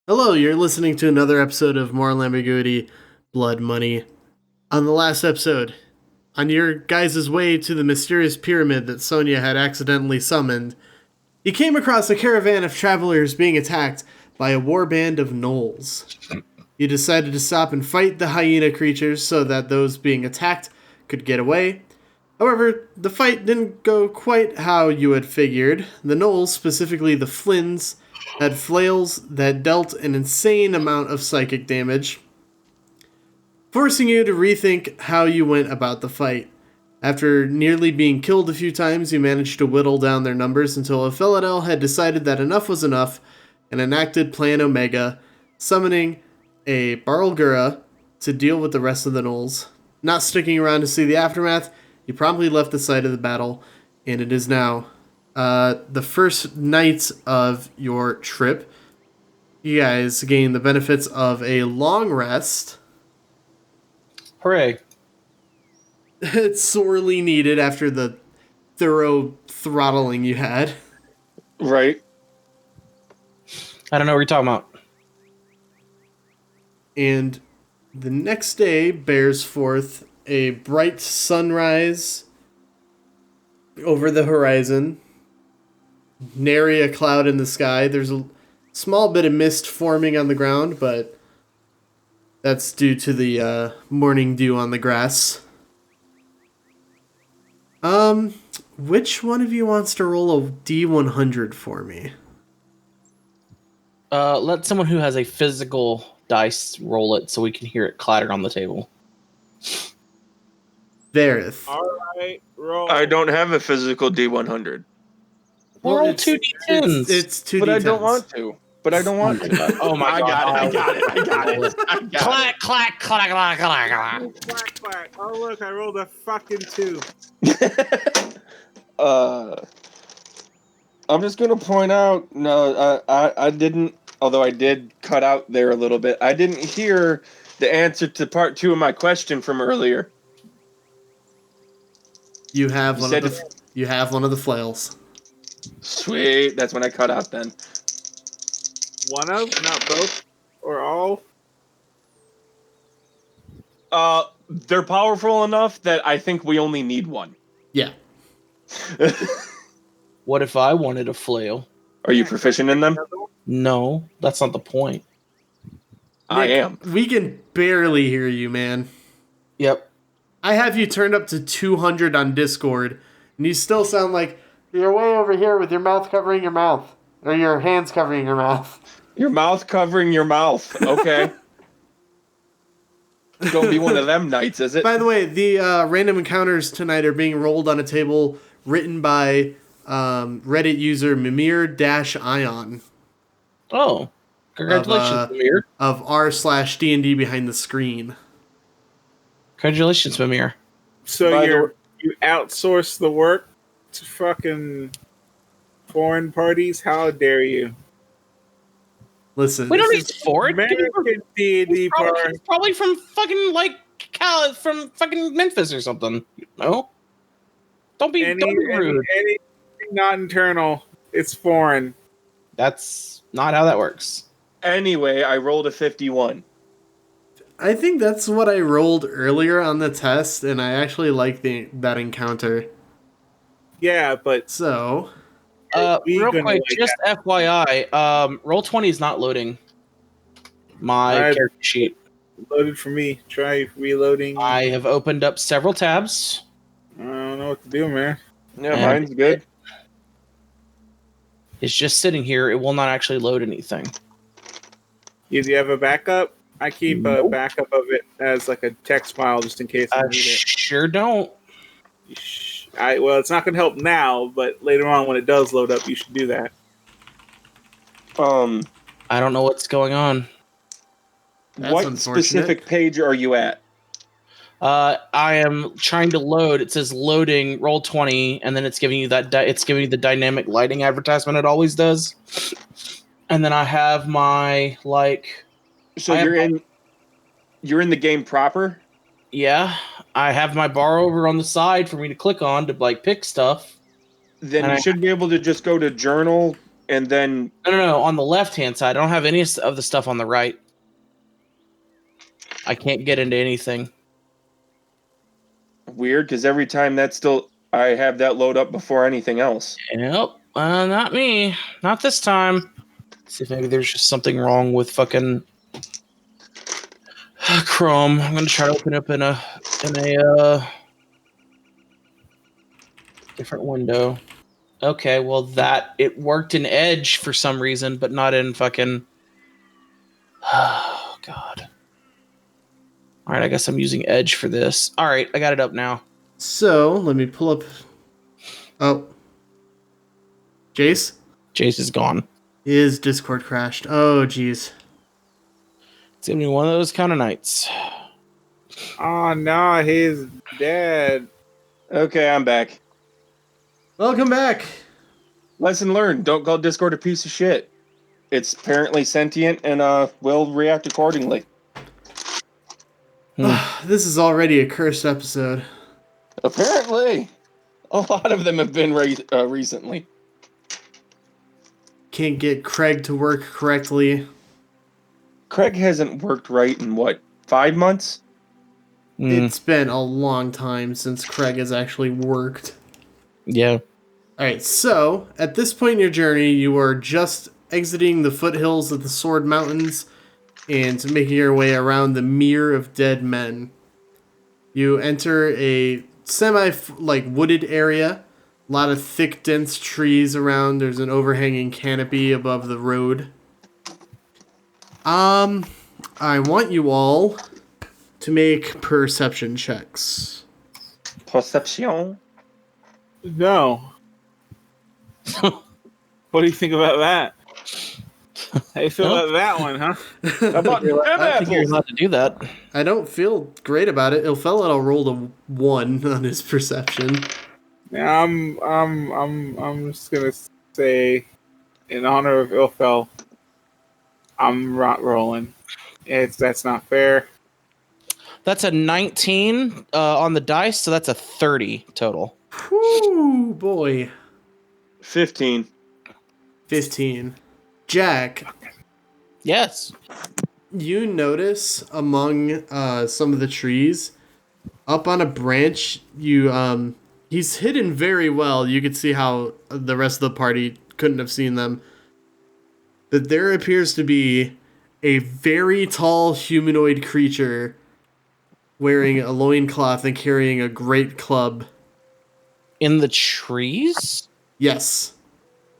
Hello, you're listening to another episode of Moral Ambiguity, Blood Money. On the last episode, on your guys' way to the mysterious pyramid that Sonia had accidentally summoned, you came across a caravan of travelers being attacked by a warband of gnolls. You decided to stop and fight the hyena creatures so that those being attacked could get away. However, the fight didn't go quite how you had figured. The gnolls, specifically the Flynns, had flails that dealt an insane amount of psychic damage, forcing you to rethink how you went about the fight. After nearly being killed a few times, you managed to whittle down their numbers until Ilphelodel had decided that enough was enough and enacted Plan Omega, summoning a Barlgura to deal with the rest of the gnolls. Not sticking around to see the aftermath, you promptly left the site of the battle, and it is now the first night of your trip. You guys gain the benefits of a long rest. Hooray. It's sorely needed after the thorough throttling you had. Right. I don't know what you're talking about. And the next day bears forth a bright sunrise over the horizon. Nary a cloud in the sky. There's a small bit of mist forming on the ground, but that's due to the morning dew on the grass. Which one of you wants to roll a D100 for me? Let someone who has a physical dice roll it so we can hear it clatter on the table. Varroth. Alright, roll. I don't have a physical D100. Roll it's- 2d10s. It's 2d10s. But I don't want to. Oh my god. I got it. Clack, clack, clack, clack, clack, clack. Quack, quack. Oh, look, I rolled a fucking 2. I'm just gonna point out, no, I didn't, although I did cut out there a little bit, I didn't hear the answer to part 2 of my question from earlier. You have one said of the you have one of the flails. Sweet, that's when I cut out then. One of, not both, or all. They're powerful enough that I think we only need one. Yeah. What if I wanted a flail? Are you proficient in them? No, that's not the point. I Nick, am. We can barely hear you, man. Yep. I have you turned up to 200 on Discord, and you still sound like you're way over here with your mouth covering your mouth. Or your hands covering your mouth. Your mouth covering your mouth. Okay. It's gonna be one of them nights, is it? By the way, the random encounters tonight are being rolled on a table written by Reddit user Mimir-Ion Oh. Congratulations, Mimir. of r/D&D behind the screen. Congratulations, Mimir. So By the you outsource the work to fucking foreign parties? How dare you? Listen, We don't this need is- Ford. American D&D party. He's probably from fucking, like, from fucking Memphis or something. No? Don't be rude. Anything not internal. It's foreign. That's not how that works. Anyway, I rolled a 51. I think that's what I rolled earlier on the test, and I actually like that encounter. Yeah, but So, we Real gonna quick, like just FYI, Roll20 is not loading my Alright. character sheet. loaded for me. Try reloading. I have opened up several tabs. I don't know what to do, man. Yeah, And mine's good. It's just sitting here. It will not actually load anything. Do you have a backup? I keep a Nope. backup of it as like a text file just in case I I need it. sure don't. Well, it's not going to help now, but later on when it does load up, you should do that. I don't know what's going on. That's What unfortunate. specific page are you at? I am trying to load. It says loading Roll20, and then it's giving you that. It's giving you the dynamic lighting advertisement it always does. And then I have my So I you're in the game proper? Yeah, I have my bar over on the side for me to click on to pick stuff. Then And you should be able to just go to journal and then No. On the left-hand side, I don't have any of the stuff on the right. I can't get into anything. weird because every time I have that load up before anything else. Nope, not me. Not this time. Let's see if maybe there's just something wrong with fucking Chrome. I'm gonna try to open up in a different window. Okay, well that it worked in Edge for some reason, but not in fucking. Oh God. All right, I guess I'm using Edge for this. All right, I got it up now. So, let me pull up... Oh. Jace? Jace is gone. His Discord crashed. Oh, jeez. It's gonna be one of those kind of nights. Oh no, he's dead. Okay, I'm back. Welcome back. Lesson learned: don't call Discord a piece of shit. It's apparently sentient and will react accordingly. This is already a cursed episode. Apparently, a lot of them have been recently. Can't get Craig to work correctly. Craig hasn't worked right in what, 5 months? It's been a long time since Craig has actually worked. Yeah. Alright, so, at this point in your journey, you are just exiting the foothills of the Sword Mountains and making your way around the Mere of Dead Men. You enter a wooded area. A lot of thick, dense trees around. There's an overhanging canopy above the road. I want you all to make perception checks. Perception? No. What do you think about that? How you feel about that one, huh? How about I think you're allowed to do that. I don't feel great about it. Ilphelodel rolled a 1 on his perception. Yeah, I'm just gonna say, in honor of Ilfel, I'm not rolling. That's not fair. That's a 19 on the dice, so that's a 30 total. Whoo, boy. 15. 15. Jack, Yes. you notice among some of the trees, up on a branch, he's hidden very well. You could see how the rest of the party couldn't have seen them. But there appears to be a very tall humanoid creature wearing a loincloth and carrying a great club. In the trees? Yes.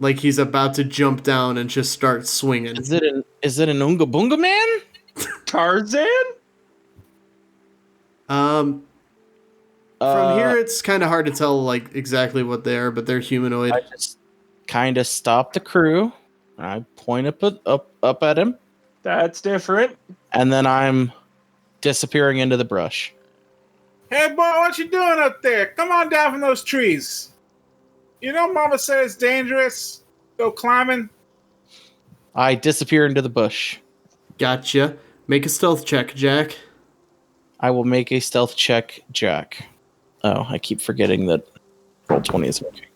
Like he's about to jump down and just start swinging. Is it an Oonga Boonga Man? Tarzan? From here, it's kind of hard to tell like exactly what they are, but they're humanoid. I just kind of stop the crew. I point up at him, That's different. and then I'm disappearing into the brush. Hey, boy, what you doing up there? Come on down from those trees. You know Mama said it's dangerous. Go climbing. I disappear into the bush. Gotcha. Make a stealth check, Jack. I will make a stealth check, Jack. Oh, I keep forgetting that roll 20 is okay.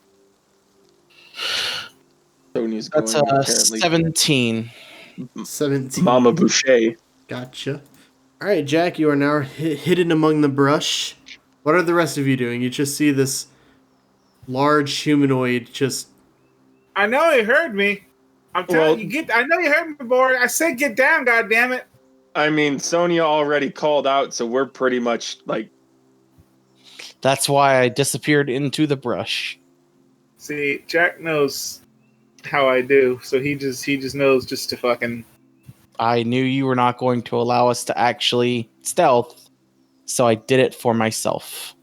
Sonia's going That's apparently 17. 17. Mama Boucher. Gotcha. All right, Jack, you are now hidden among the brush. What are the rest of you doing? You just see this large humanoid just... I know he heard me. I'm telling you, I know you heard me, boy. I said get down, goddammit. I mean, Sonia already called out, so we're pretty much like... That's why I disappeared into the brush. See, Jack knows how I do, so he just knows just to fucking... I knew you were not going to allow us to actually stealth, so I did it for myself.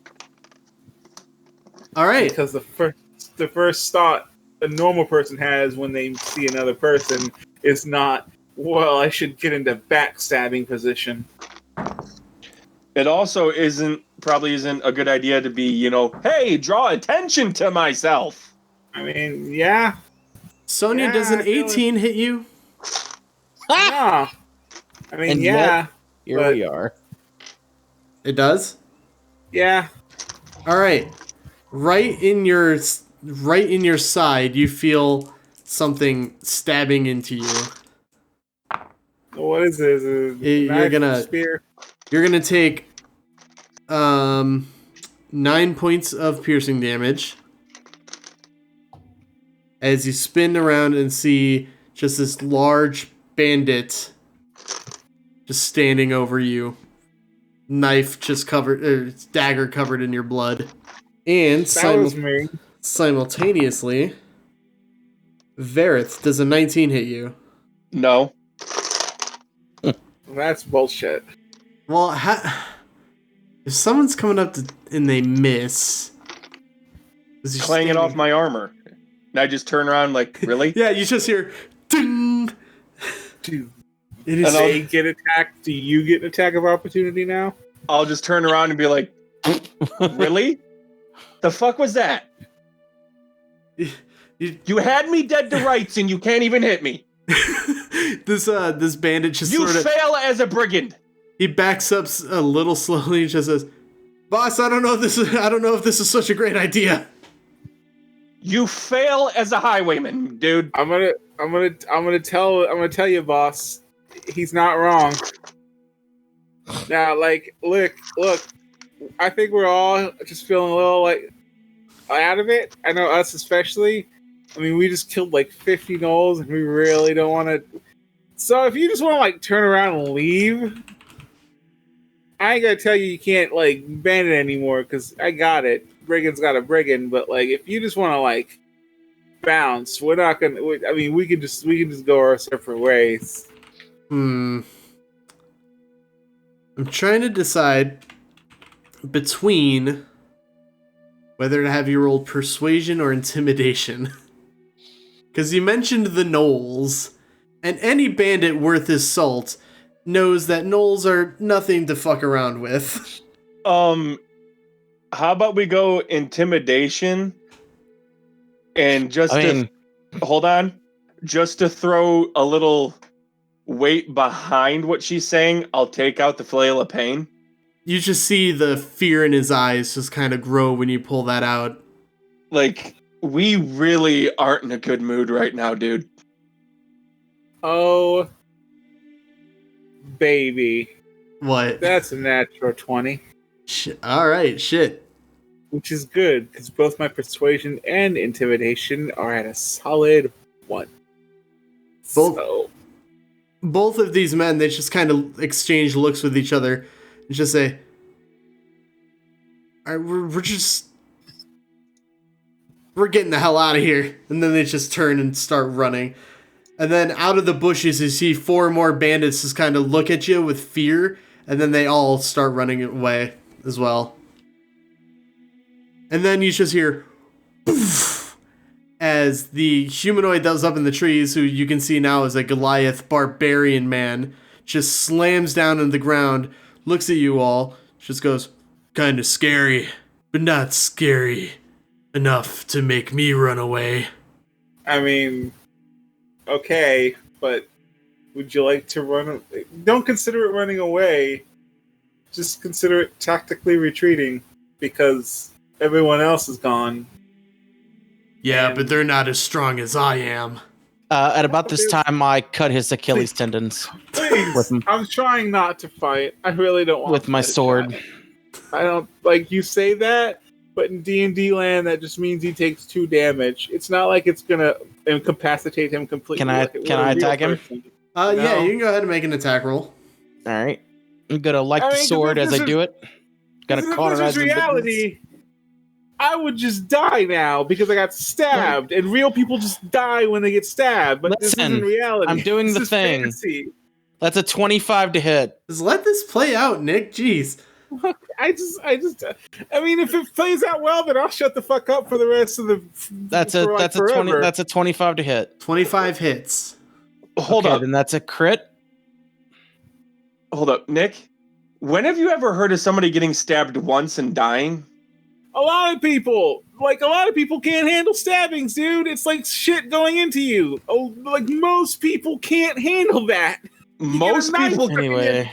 All right. Because the first thought a normal person has when they see another person is not, well, I should get into backstabbing position. It also probably isn't a good idea to be, hey, draw attention to myself. I mean, yeah. Sonia, Yeah, does an I feel 18 hit you? No. I mean, And yeah. Here we are. It does? Yeah. All right. Right in your side, you feel something stabbing into you. What is this? You're gonna spear? You're gonna take 9 points of piercing damage as you spin around and see just this large bandit just standing over you, knife just covered, dagger covered in your blood, and That was me. simultaneously, Varroth, does a 19 hit you? No. That's bullshit. Well, if someone's coming up and they miss, Clanging off my armor. And I just turn around like, really? Yeah, you just hear, ding! Dude, It is. they get attacked. Do you get an attack of opportunity now? I'll just turn around and be like, really? The fuck was that? You had me dead to rights and you can't even hit me. This bandit just You sort of fail as a brigand. he backs up a little slowly and just says, "Boss, I don't know if this is such a great idea." You fail as a highwayman, dude. I'm gonna tell you, boss. He's not wrong. Now, like, look. I think we're all just feeling a little like out of it. I know us especially. I mean, we just killed like 50 gnolls, and we really don't want to. So if you just want to like turn around and leave, I ain't gonna tell you can't like ban it anymore because I got it. Brigand's got a brigand, but like if you just want to like bounce, we're not gonna. I mean, we can just go our separate ways. I'm trying to decide between whether to have you roll persuasion or intimidation. Because you mentioned the gnolls, and any bandit worth his salt knows that gnolls are nothing to fuck around with. How about we go intimidation and hold on, just to throw a little weight behind what she's saying, I'll take out the flail of pain. You just see the fear in his eyes just kind of grow when you pull that out. Like, we really aren't in a good mood right now, dude. Oh, baby. What? That's a natural 20. Alright, shit. Which is good, because both my persuasion and intimidation are at a solid 1. Both of these men, they just kind of exchange looks with each other and just say, "All right, we're getting the hell out of here." And then they just turn and start running. And then out of the bushes, you see 4 more bandits just kind of look at you with fear, and then they all start running away as well. And then you just hear poof, as the humanoid that was up in the trees, who you can see now is a Goliath barbarian man, just slams down on the ground, looks at you all, just goes, "Kinda scary, but not scary enough to make me run away." I mean, okay, but would you like to run? Don't consider it running away. Just consider it tactically retreating, because everyone else is gone. Yeah, but they're not as strong as I am. At about this time, I cut his Achilles tendons. Please, I'm trying not to fight. I really don't want with my sword. I don't like you say that, but in D&D land, that just means he takes 2 damage. It's not like it's gonna incapacitate him completely. Can I attack him? No. Yeah, you can go ahead and make an attack roll. All right, I'm gonna the sword as I do it. Gotta cauterize the reality. I would just die now because I got stabbed, and real people just die when they get stabbed. But this isn't reality. I'm doing the thing. Fantasy. That's a 25 to hit. Just let this play out, Nick. Jeez. I mean, if it plays out well, then I'll shut the fuck up for the rest of the. That's a 20. That's a 25 to hit. 25 hits. Hold up. Then that's a crit. Hold up, Nick. When have you ever heard of somebody getting stabbed once and dying? A lot of people can't handle stabbings, dude. It's like shit going into you. Oh, like most people can't handle that. Most people Anyway,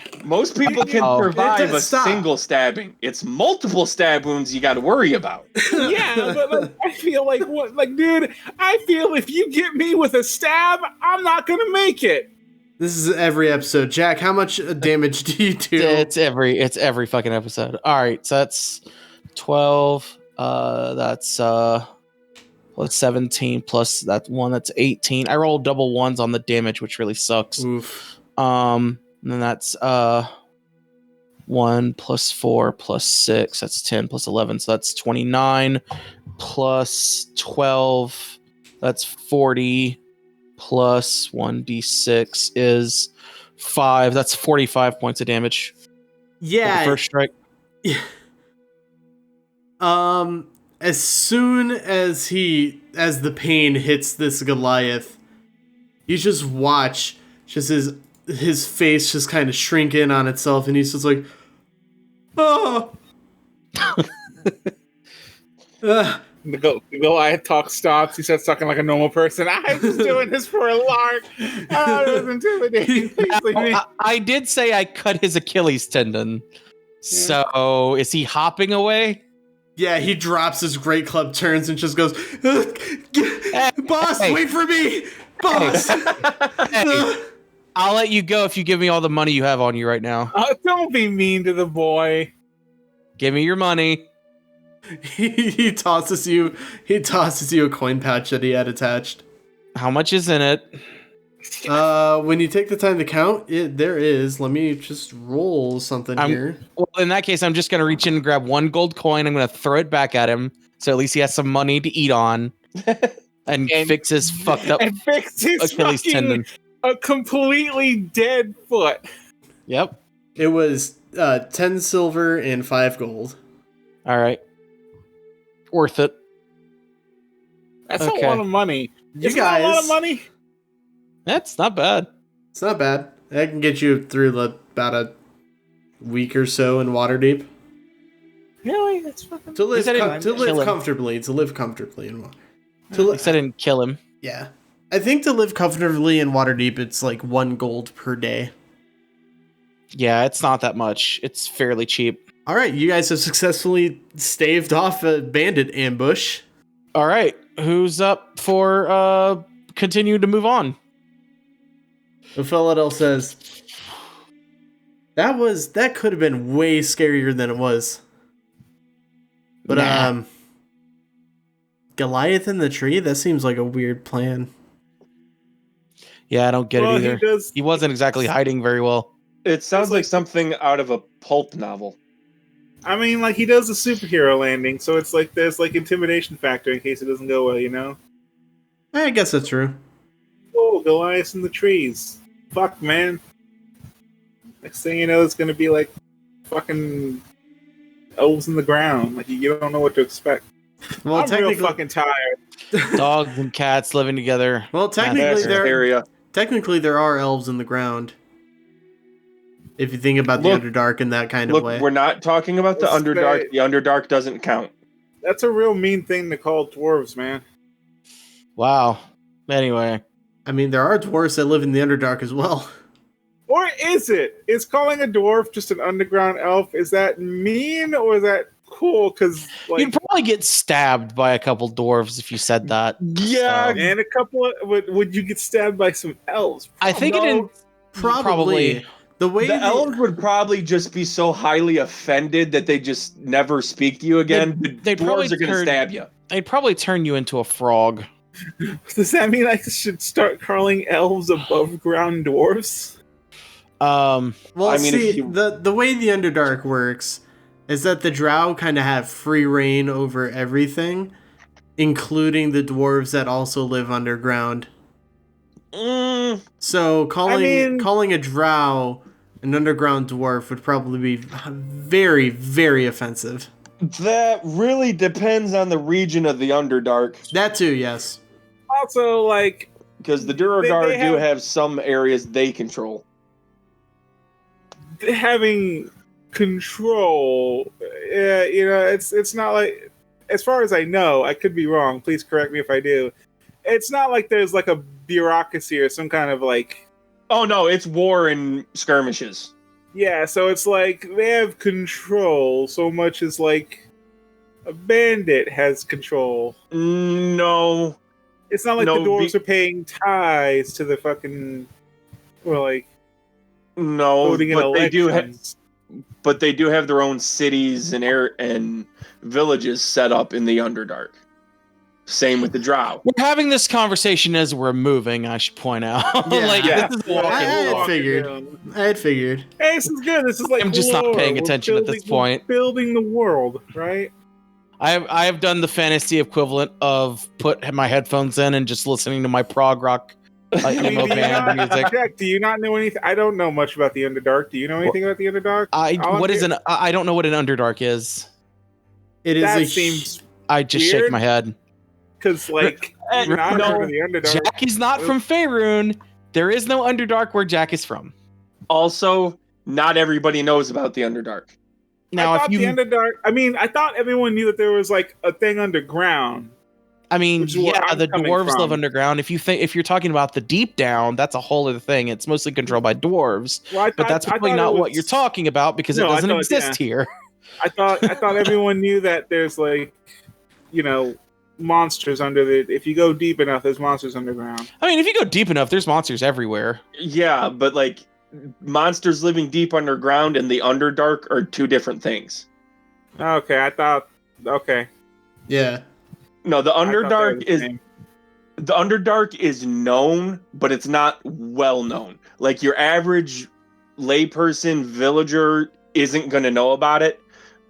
can Oh. survive a Stop. single stabbing. It's multiple stab wounds you got to worry about. Yeah, but like, I feel like dude. I feel if you get me with a stab, I'm not gonna make it. This is every episode. Jack, how much damage do you do? it's every fucking episode. All right, so that's 12. That's 17 plus that one. That's 18. I rolled double ones on the damage, which really sucks. Oof. And then that's 1 plus 4 plus 6. That's 10 plus 11. So that's 29 plus 12. That's 40 plus 1d6 is 5. That's 45 points of damage. Yeah. For the first strike. As soon as the pain hits this Goliath, you just watch just his face just kind of shrink in on itself, and he's just like, oh. The Goliath talk stops. He starts talking like a normal person. I'm just doing this for a lark. Oh, it was intimidating. Please leave me. I did say I cut his Achilles tendon. So is he hopping away? Yeah, he drops his great club, turns, and just goes, boss, Hey. wait for me, boss. Hey, I'll let you go if you give me all the money you have on you right now. Don't be mean to the boy. Give me your money. he tosses you a coin pouch that he had attached. How much is in it? When you take the time to count, there is. Let me just roll something here. Well, in that case, I'm just going to reach in and grab one gold coin. I'm going to throw it back at him. So at least he has some money to eat on. And fix his fucked up And fix his Achilles tendon. a completely dead foot. Yep. It was 10 silver and 5 gold. All right. Worth it. That's Okay. a lot of money. You Isn't that a lot of guys, money? That's not bad. it's not bad. That can get you through about a week or so in Waterdeep. Really? That's fucking. To live, He said it- to live kill him. comfortably. To live comfortably in At least I didn't kill him. Yeah. I think to live comfortably in Waterdeep, it's like 1 gold per day. Yeah, it's not that much. It's fairly cheap. All right, you guys have successfully staved off a bandit ambush. All right. Who's up for continue to move on? Ilphelodel says, that could have been way scarier than it was. But Nah. Goliath in the tree, that seems like a weird plan. Yeah, I don't get it either. He wasn't exactly hiding very well. It sounds like something out of a pulp novel. I mean, like, he does a superhero landing, so it's like there's like intimidation factor in case it doesn't go well, you know? I guess that's true. Oh, Goliath in the trees. Fuck, man. Next thing you know, it's gonna be like fucking elves in the ground. Like, you don't know what to expect. Well, I'm real fucking tired. Dogs and cats living together. Well, technically That's area. there are elves in the ground. If you think about the Look- Underdark in that kind of Look, way. we're not talking about the Let's Underdark. say- The Underdark doesn't count. That's a real mean thing to call dwarves, man. Wow. Anyway. I mean, there are dwarves that live in the Underdark as well. Or is it? Is calling a dwarf just an underground elf? Is that mean or is that cool? Because like, You'd probably get stabbed by a couple dwarves if you said that. Yeah, So, and a couple of would you get stabbed by some elves? I think it didn't. Probably. The way the elves would probably just be so highly offended that they just never speak to you again. they'd The probably dwarves are going to turn- stab you. They'd probably turn you into a frog. Does that mean I should start calling elves above ground dwarves? Well, I mean, see, if you- the way the Underdark works is that the Drow kind of have free reign over everything, including the dwarves that also live underground. So calling a Drow an underground dwarf would probably be very, very offensive. That really depends on the region of the Underdark. That too, yes. Also, like, Because the Duragard They do have- have some areas they control. having control. You know, it's not like, as far as I know, I could be wrong. Please correct me if I do. It's not like there's like a bureaucracy or some kind of like Oh no, it's war and skirmishes. Yeah, so it's like they have control so much as like a bandit has control. No, It's not like No, the dwarves are paying tithes to the fucking, or like no, voting in but they do. elections. But they do have their own cities and villages set up in the Underdark. Same with the Drow. We're having this conversation as we're moving, I should point out. Yeah. This is Yeah. I had walking figured. down. I had figured. Hey, this is good. This is like I'm just not lore. paying We're attention at this point. we're building the world, right? I have done the fantasy equivalent of put my headphones in and just listening to my prog rock emo band music. Jack, do you not know anything? I don't know much about the Underdark. Do you know anything about the Underdark? I don't know what an Underdark is. It is That seems I just weird. shake my head. because like you're not No, heard of the Underdark. Jack is not from Faerun. There is no Underdark where Jack is from. Also, not everybody knows about the Underdark. Now, I if thought you, the Underdark. I mean, I thought everyone knew that there was like a thing underground. I mean, which is where yeah, I'm the coming dwarves from. live underground. If you're talking about the deep down, that's a whole other thing. It's mostly controlled by dwarves. Well, But that's probably not what you're talking about because No, it I doesn't thought- exist here. I thought everyone knew that there's like, you know, monsters under the. If you go deep enough, there's monsters underground. I mean, if you go deep enough, there's monsters everywhere. Yeah, but like monsters living deep underground and the Underdark are two different things. Okay, I thought. Okay, Yeah. No, the I thought they were Underdark the is same. the Underdark is known, but it's not well known. Like your average layperson villager isn't going to know about it,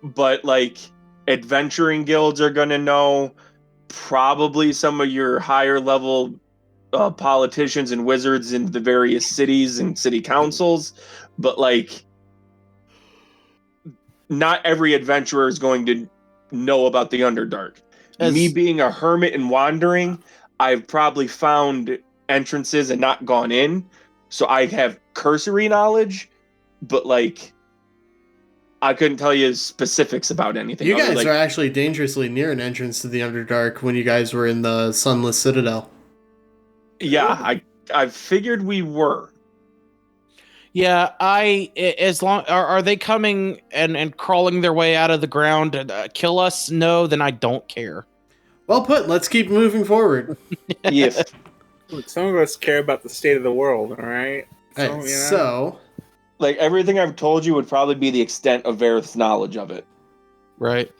but like adventuring guilds are going to know. Probably some of your higher level politicians and wizards in the various cities and city councils, but like not every adventurer is going to know about the Underdark. Me being a hermit and wandering, I've probably found entrances and not gone in, so I have cursory knowledge, but like I couldn't tell you specifics about anything. You guys like, are actually dangerously near an entrance to the Underdark when you guys were in the Sunless Citadel. yeah, I figured we were. Yeah, as long are they coming and crawling their way out of the ground to kill us? No, then I don't care. Well put. Let's keep moving forward. Yes. Look, some of us care about the state of the world. All right. All right, so Like everything I've told you would probably be the extent of Varroth's knowledge of it. Right.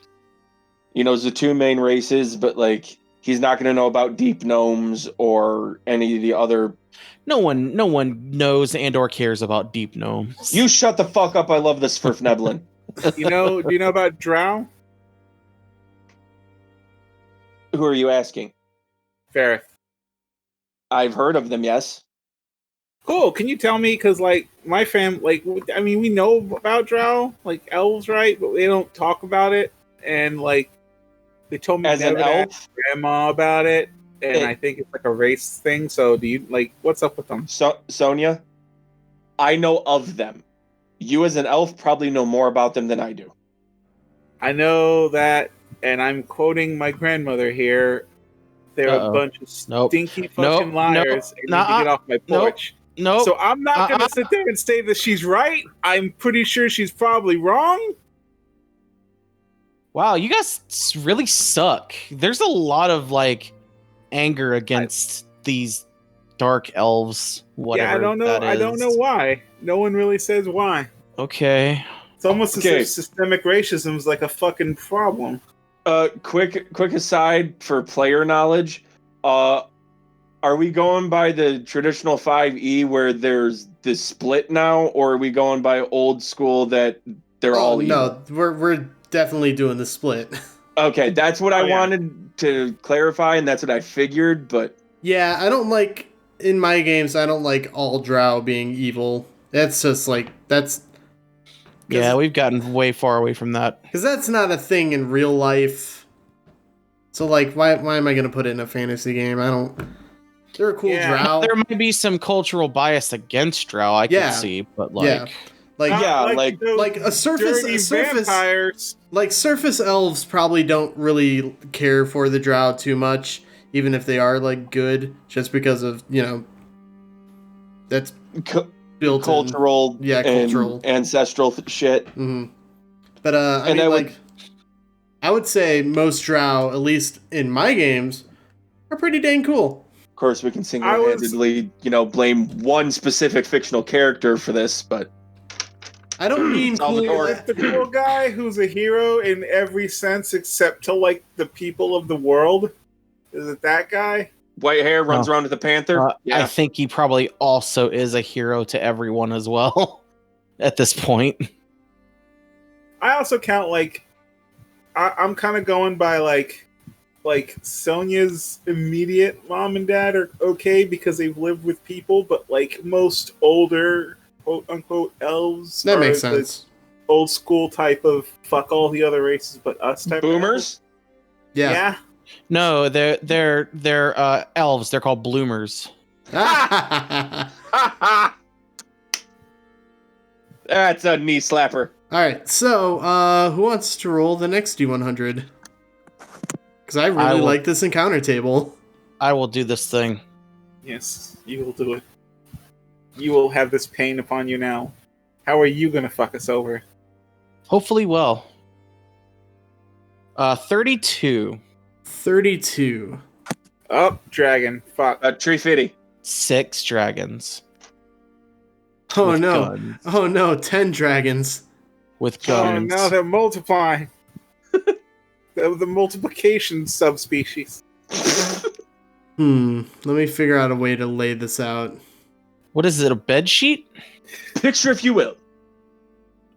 You know, it's the two main races, but like he's not going to know about deep gnomes or any of the other. No one knows and or cares about deep gnomes. You shut the fuck up! I love this Svirfneblin. Do you know about Drow? Who are you asking? Varroth. I've heard of them. Yes. Cool. Can you tell me? Because like my fam, like I mean, we know about Drow, like elves, right? But they don't talk about it. And like they told me As an never to elf? ask grandma about it. And I think it's like a race thing. So do you like what's up with them? Sonia, I know of them. You as an elf probably know more about them than I do. I know that, and I'm quoting my grandmother here. They're a bunch of stinky fucking liars. And need to get off my porch. No. So I'm not going to sit there and say that she's right. I'm pretty sure she's probably wrong. Wow, you guys really suck. There's a lot of like anger against these dark elves. Whatever. Yeah, I don't know. That is. I don't know why. No one really says why. Okay. It's almost as if systemic racism is like a fucking problem. Quick aside for player knowledge. Are we going by the traditional 5e where there's this split now, or are we going by old school that they're all evil? No, we're definitely doing the split. Okay, that's what I wanted to clarify, and that's what I figured, but... Yeah, I don't like... In my games, I don't like all drow being evil. That's just like... That's... Yeah, we've gotten way far away from that. Because that's not a thing in real life. So, like, why am I going to put it in a fantasy game? I don't... They're a cool drow. There might be some cultural bias against drow, I can see, but like... Like a surface vampires. Like surface elves probably don't really care for the drow too much, even if they are like good, just because of That's built cultural, in. Yeah, cultural, and ancestral shit. Mm-hmm. But I would say most drow, at least in my games, are pretty dang cool. Of course, we can single-handedly, blame one specific fictional character for this, but I don't mean cool. The cool guy who's a hero in every sense except to like the people of the world. Is it that guy? White hair, runs around with a panther. I think he probably also is a hero to everyone as well at this point. I also count I'm kind of going by like Sonia's immediate mom and dad are okay because they've lived with people, but like most older quote unquote elves that makes sense. Old school type of fuck all the other races but us type boomers. Yeah. No, they're elves. They're called bloomers. That's a knee slapper. All right, so who wants to roll the next D100? Because I really like this encounter table. I will do this thing. Yes, you will do it. You will have this pain upon you now. How are you going to fuck us over? Hopefully well. 32. 32. Oh, dragon. Fuck. Tree fitty. 6 dragons. Oh no. Guns. Oh no, 10 dragons. With guns. Oh no, they're multiplying. The multiplication subspecies. Let me figure out a way to lay this out. What is it, a bed sheet? Picture, if you will.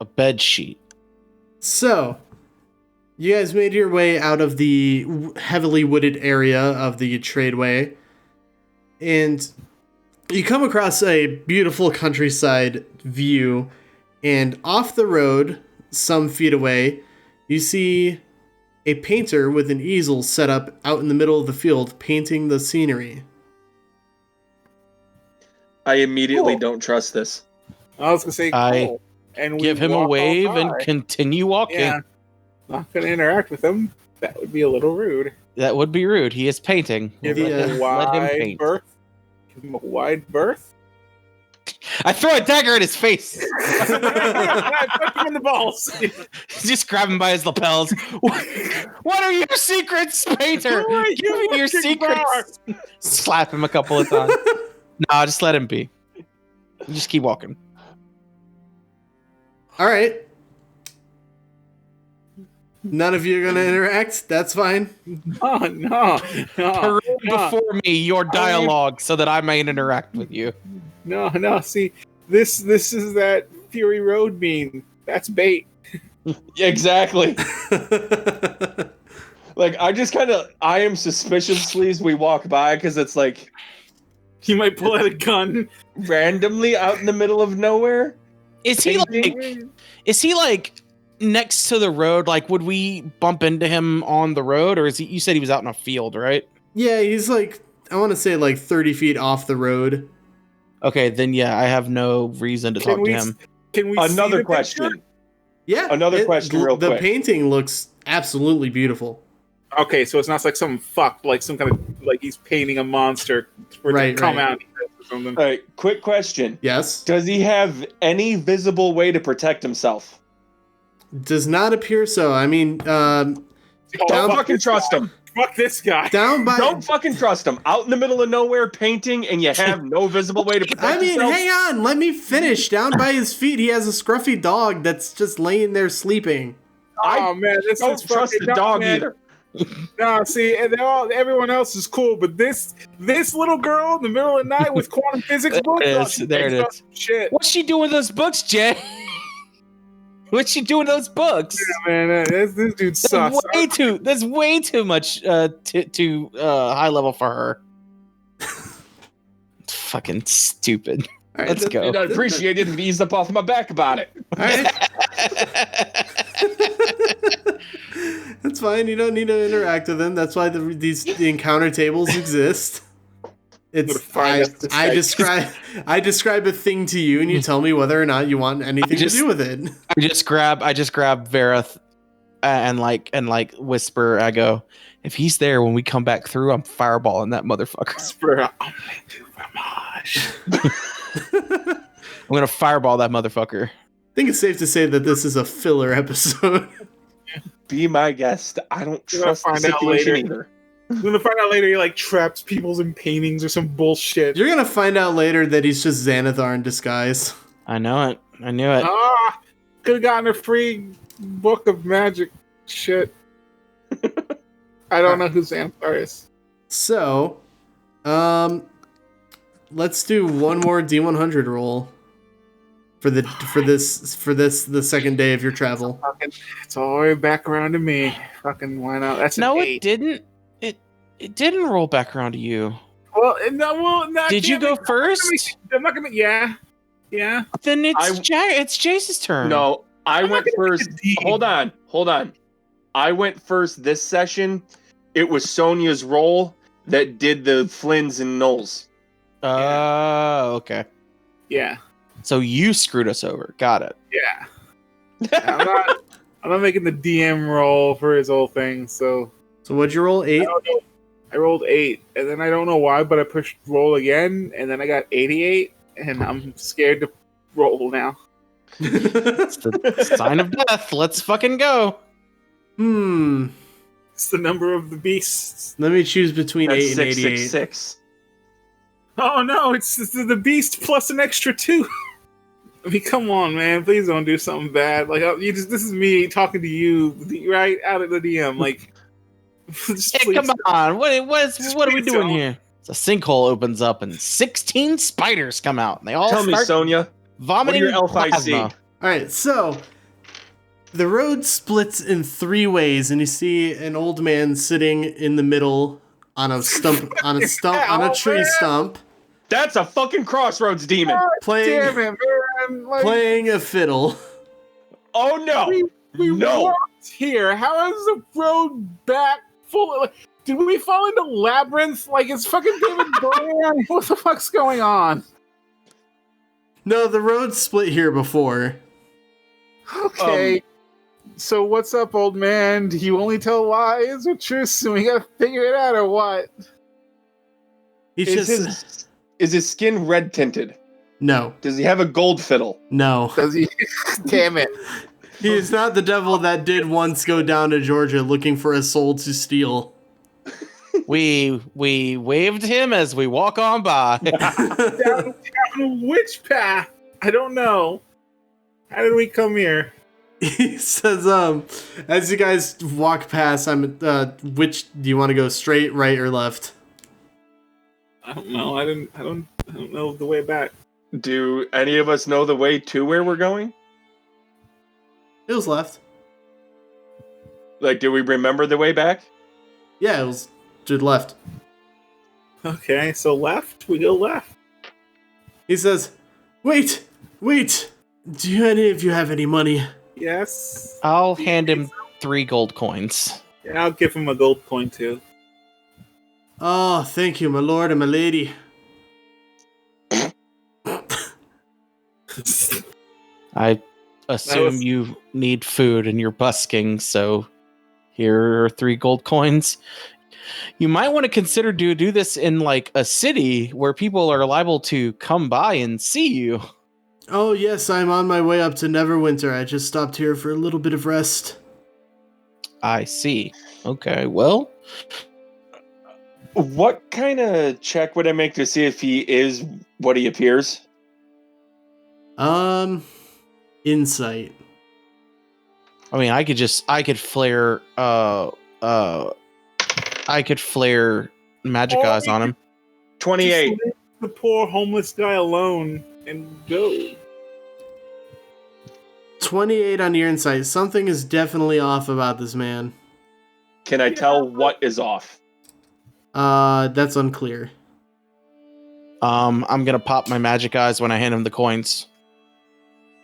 A bed sheet. So, you guys made your way out of the heavily wooded area of the tradeway, and you come across a beautiful countryside view, and off the road, some feet away, you see a painter with an easel set up out in the middle of the field painting the scenery. I immediately don't trust this. I was going to say, cool. And give him a wave and continue walking. Yeah. Not going to interact with him. That would be a little rude. That would be rude. He is painting. Give him a wide berth. Give him a wide berth. I throw a dagger at his face. I put him in the balls. Just grab him by his lapels. What are your secrets, painter? Give me your secrets. Slap him a couple of times. No, just let him be. Just keep walking. All right. None of you are going to interact? That's fine. Oh, no. Parade before me your dialogue so that I may interact with you. No. See, this is that Fury Road meme. That's bait. Exactly. Like, I am suspiciously as we walk by because it's like... You might pull out a gun. Randomly out in the middle of nowhere? Is he like next to the road? Like, would we bump into him on the road, or is he? You said he was out in a field, right? Yeah, he's like, I want to say like 30 feet off the road. Okay, then yeah, I have no reason to talk to him. Can we? Another question. Picture? Yeah. Another question, real quick. The painting looks absolutely beautiful. Okay, so it's not like some fuck, like some kind of like he's painting a monster for it to come out or something. All right, quick question. Yes. Does he have any visible way to protect himself? Does not appear so. I mean, don't fucking trust him. Fuck this guy. Don't fucking trust him. Out in the middle of nowhere painting and you have no visible way to protect yourself? Hang on. Let me finish. Down by his feet, he has a scruffy dog that's just laying there sleeping. Oh, man. This don't trust the dog either. No, see, everyone else is cool, but this little girl in the middle of the night with quantum physics books. There it is. Shit. What's she doing with those books, Jay? What's she doing with those books? Yeah, man, this dude sucks. That's way too much too high level for her. Fucking stupid. Right, let's go. I'd appreciate it if he eased up off my back about it. All right. That's fine. You don't need to interact with them. That's why the encounter tables exist. I describe a thing to you, and you tell me whether or not you want anything to do with it. I just grab Varroth and like whisper. I go, if he's there when we come back through, I'm fireballing that motherfucker. Whisper, I'm gonna do fromage. I'm gonna fireball that motherfucker. I think it's safe to say that this is a filler episode. Be my guest. I don't You're gonna trust the find out situation later. either. We're gonna find out later he like traps people's in paintings or some bullshit. You're gonna find out later that he's just Xanathar in disguise. I know it. I knew it. Could have gotten a free book of magic shit. I don't know who Xanathar is. So, let's do one more D100 roll for the second day of your travel. It's all the way back around to me. Fucking why not? That's No, an it 8. didn't. It didn't roll back around to you. Well, Did you go first? I'm not gonna. Yeah. Then it's Jace's turn. No, I I'm went not gonna first. make a D. Hold on. I went first this session. It was Sonia's roll that did the Flynns and Knolls. Okay. Yeah. So you screwed us over. Got it. Yeah. I'm not making the DM roll for his whole thing. So what'd you roll? 8? I don't know. I rolled 8, and then I don't know why, but I pushed roll again, and then I got 88, and I'm scared to roll now. It's the sign of death. Let's fucking go. It's the number of the beasts. Let me choose between That's 8 and 88. 666. Oh no, it's the beast plus an extra 2. I mean, come on, man! Please don't do something bad. Like this is me talking to you, right out of the DM. Like, just Hey, please come on. What are we please doing don't. here? So a sinkhole opens up and 16 spiders come out. And they all Tell me, start Sonia, vomiting what are your elf plasma. IC? All right, so the road splits in 3 ways, and you see an old man sitting in the middle on a tree stump, That's a fucking crossroads demon. Damn it, man! Like, playing a fiddle. Oh no. we No. walked here. How is the road back full of? Like, did we fall into labyrinth? Like, it's fucking David Bowie. What the fuck's going on? No, the road split here before. Okay. So what's up, old man? Do you only tell lies or truths, and we gotta figure it out, or what? He's Is his skin red tinted? No. Does he have a gold fiddle? No. Does he? Damn it! He is not the devil that did once go down to Georgia looking for a soul to steal. We waved him as we walk on by. Down which path? I don't know. How did we come here? He says, as you guys walk past, which do you want to go, straight, right, or left? I don't know. I don't know the way back. Do any of us know the way to where we're going? It was left. Like, do we remember the way back? Yeah, it was to the left. Okay, so left. We go left. He says, wait, do any of you have any money? Yes. I'll hand him 3 gold coins. Yeah, I'll give him a gold coin too. Oh, thank you, my lord and my lady. I assume you need food and you're busking, so here are 3 gold coins. You might want to consider do this in like a city where people are liable to come by and see you. Oh, yes, I'm on my way up to Neverwinter. I just stopped here for a little bit of rest. I see. Okay, well, What kind of check would I make to see if he is what he appears? Insight. I mean, I could flare magic eyes on him. 28. Just leave the poor homeless guy alone and go. 28 on your insight. Something is definitely off about this man. Can I tell what is off? That's unclear. I'm gonna pop my magic eyes when I hand him the coins.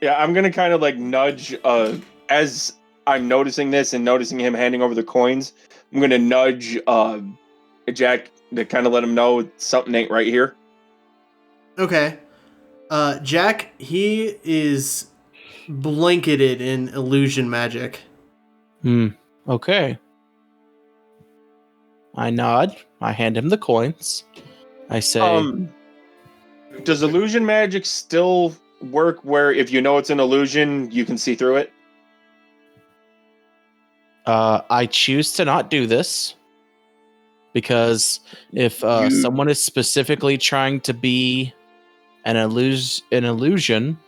Yeah, I'm gonna kind of like nudge, as I'm noticing this and noticing him handing over the coins, I'm gonna nudge, Jack to kind of let him know something ain't right here. Okay. Jack, he is blanketed in illusion magic. Okay. I nod. I hand him the coins. I say, Does illusion magic still work where if you know it's an illusion, you can see through it? I choose to not do this because if someone is specifically trying to be an illusion,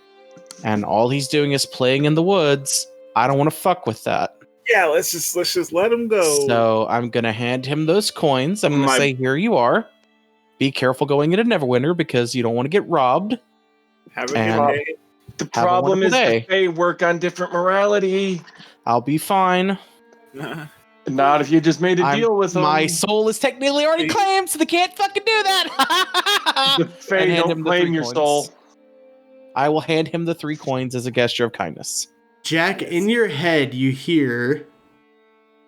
and all he's doing is playing in the woods, I don't want to fuck with that. Yeah, let's just let him go. So I'm gonna hand him those coins. I'm gonna say, "Here you are. Be careful going into Neverwinter because you don't want to get robbed." Have a good day. The problem is that they work on different morality. I'll be fine. Not if you just made a deal with them. My soul is technically already claimed, so they can't fucking do that. The Fae don't claim your soul. I will hand him the 3 coins as a gesture of kindness. Jack, in your head, you hear...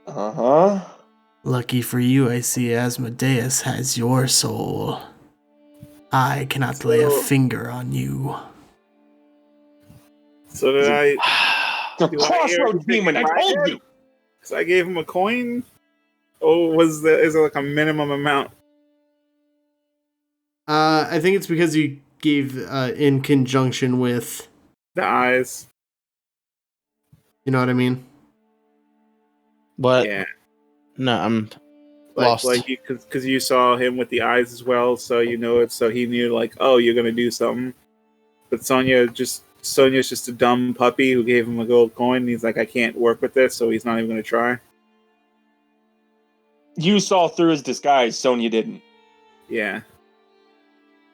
Uh-huh. Lucky for you, I see Asmodeus has your soul. I cannot lay a finger on you. So did I... The crossroad demon, I told you! So I gave him a coin? Oh, is there like a minimum amount? I think it's because you gave in conjunction with... The eyes. You know what I mean? But yeah. No, I'm lost. Because you saw him with the eyes as well, so you know it. So he knew, like, oh, you're gonna do something. But Sonia's just a dumb puppy who gave him a gold coin. And he's like, I can't work with this, so he's not even gonna try. You saw through his disguise. Sonia didn't. Yeah.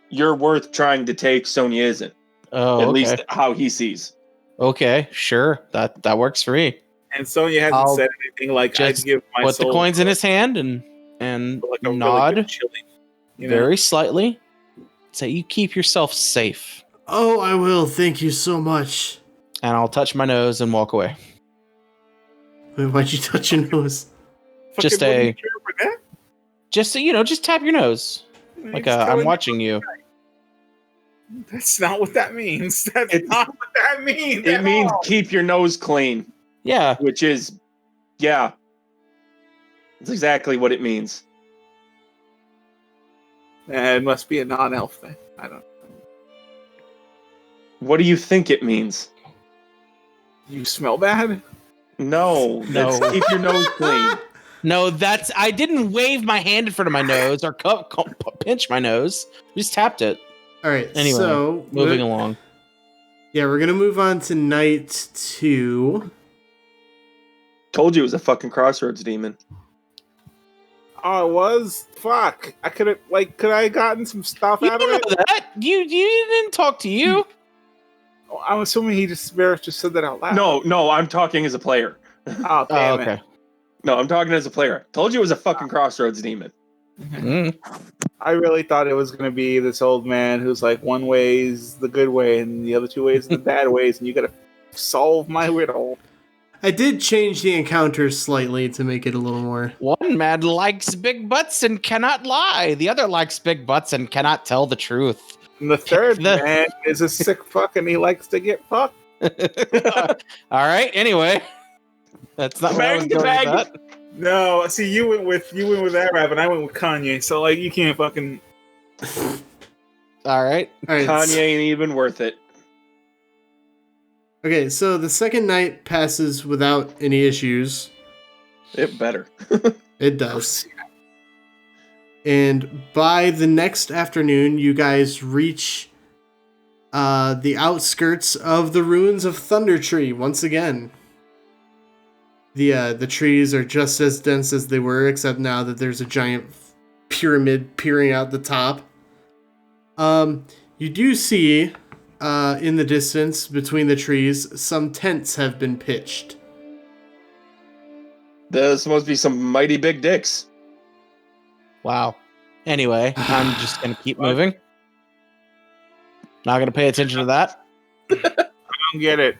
You're worth trying to take. Sonia isn't. Oh, at least how he sees. Okay, sure. That works for me. And Sonia hasn't said anything like, just I'd give my put soul the coins in his hand and like a nod really good chili, you know? very slightly. Say, you keep yourself safe. Oh, I will. Thank you so much. And I'll touch my nose and walk away. Wait, why'd you touch your nose? Just just tap your nose. Like I'm watching you. That's not what that means. That's not what that means. It means keep your nose clean. Yeah. Which is, yeah. That's exactly what it means. It must be a non-elf thing. I don't know. What do you think it means? You smell bad? No. That's keep your nose clean. No, I didn't wave my hand in front of my nose or pinch my nose. I just tapped it. All right, anyway, so moving along. Yeah, we're going to move on to night 2. Told you it was a fucking crossroads demon. Oh, it was? Fuck. I could I have gotten some stuff out of it? That? You didn't talk to you. Oh, I'm assuming Varroth just said that out loud. No, I'm talking as a player. Oh, damn okay. it. No, I'm talking as a player. Told you it was a fucking crossroads demon. I really thought it was going to be this old man who's like, one way is the good way and the other 2 ways are the bad ways, and you got to solve my riddle. I did change the encounter slightly to make it a little more... One man likes big butts and cannot lie. The other likes big butts and cannot tell the truth. And the third man is a sick fuck and he likes to get fucked. All right, anyway. That's not what I was going with that. No, see, you went with Arab and I went with Kanye, so like you can't fucking. All right. Kanye ain't even worth it. Okay, so the second night passes without any issues. It better. It does. And by the next afternoon, you guys reach the outskirts of the ruins of Thundertree once again. The trees are just as dense as they were, except now that there's a giant pyramid peering out the top. You do see, in the distance, between the trees, some tents have been pitched. There's supposed to be some mighty big dicks. Wow. Anyway, I'm just going to keep moving. Not going to pay attention to that. I don't get it.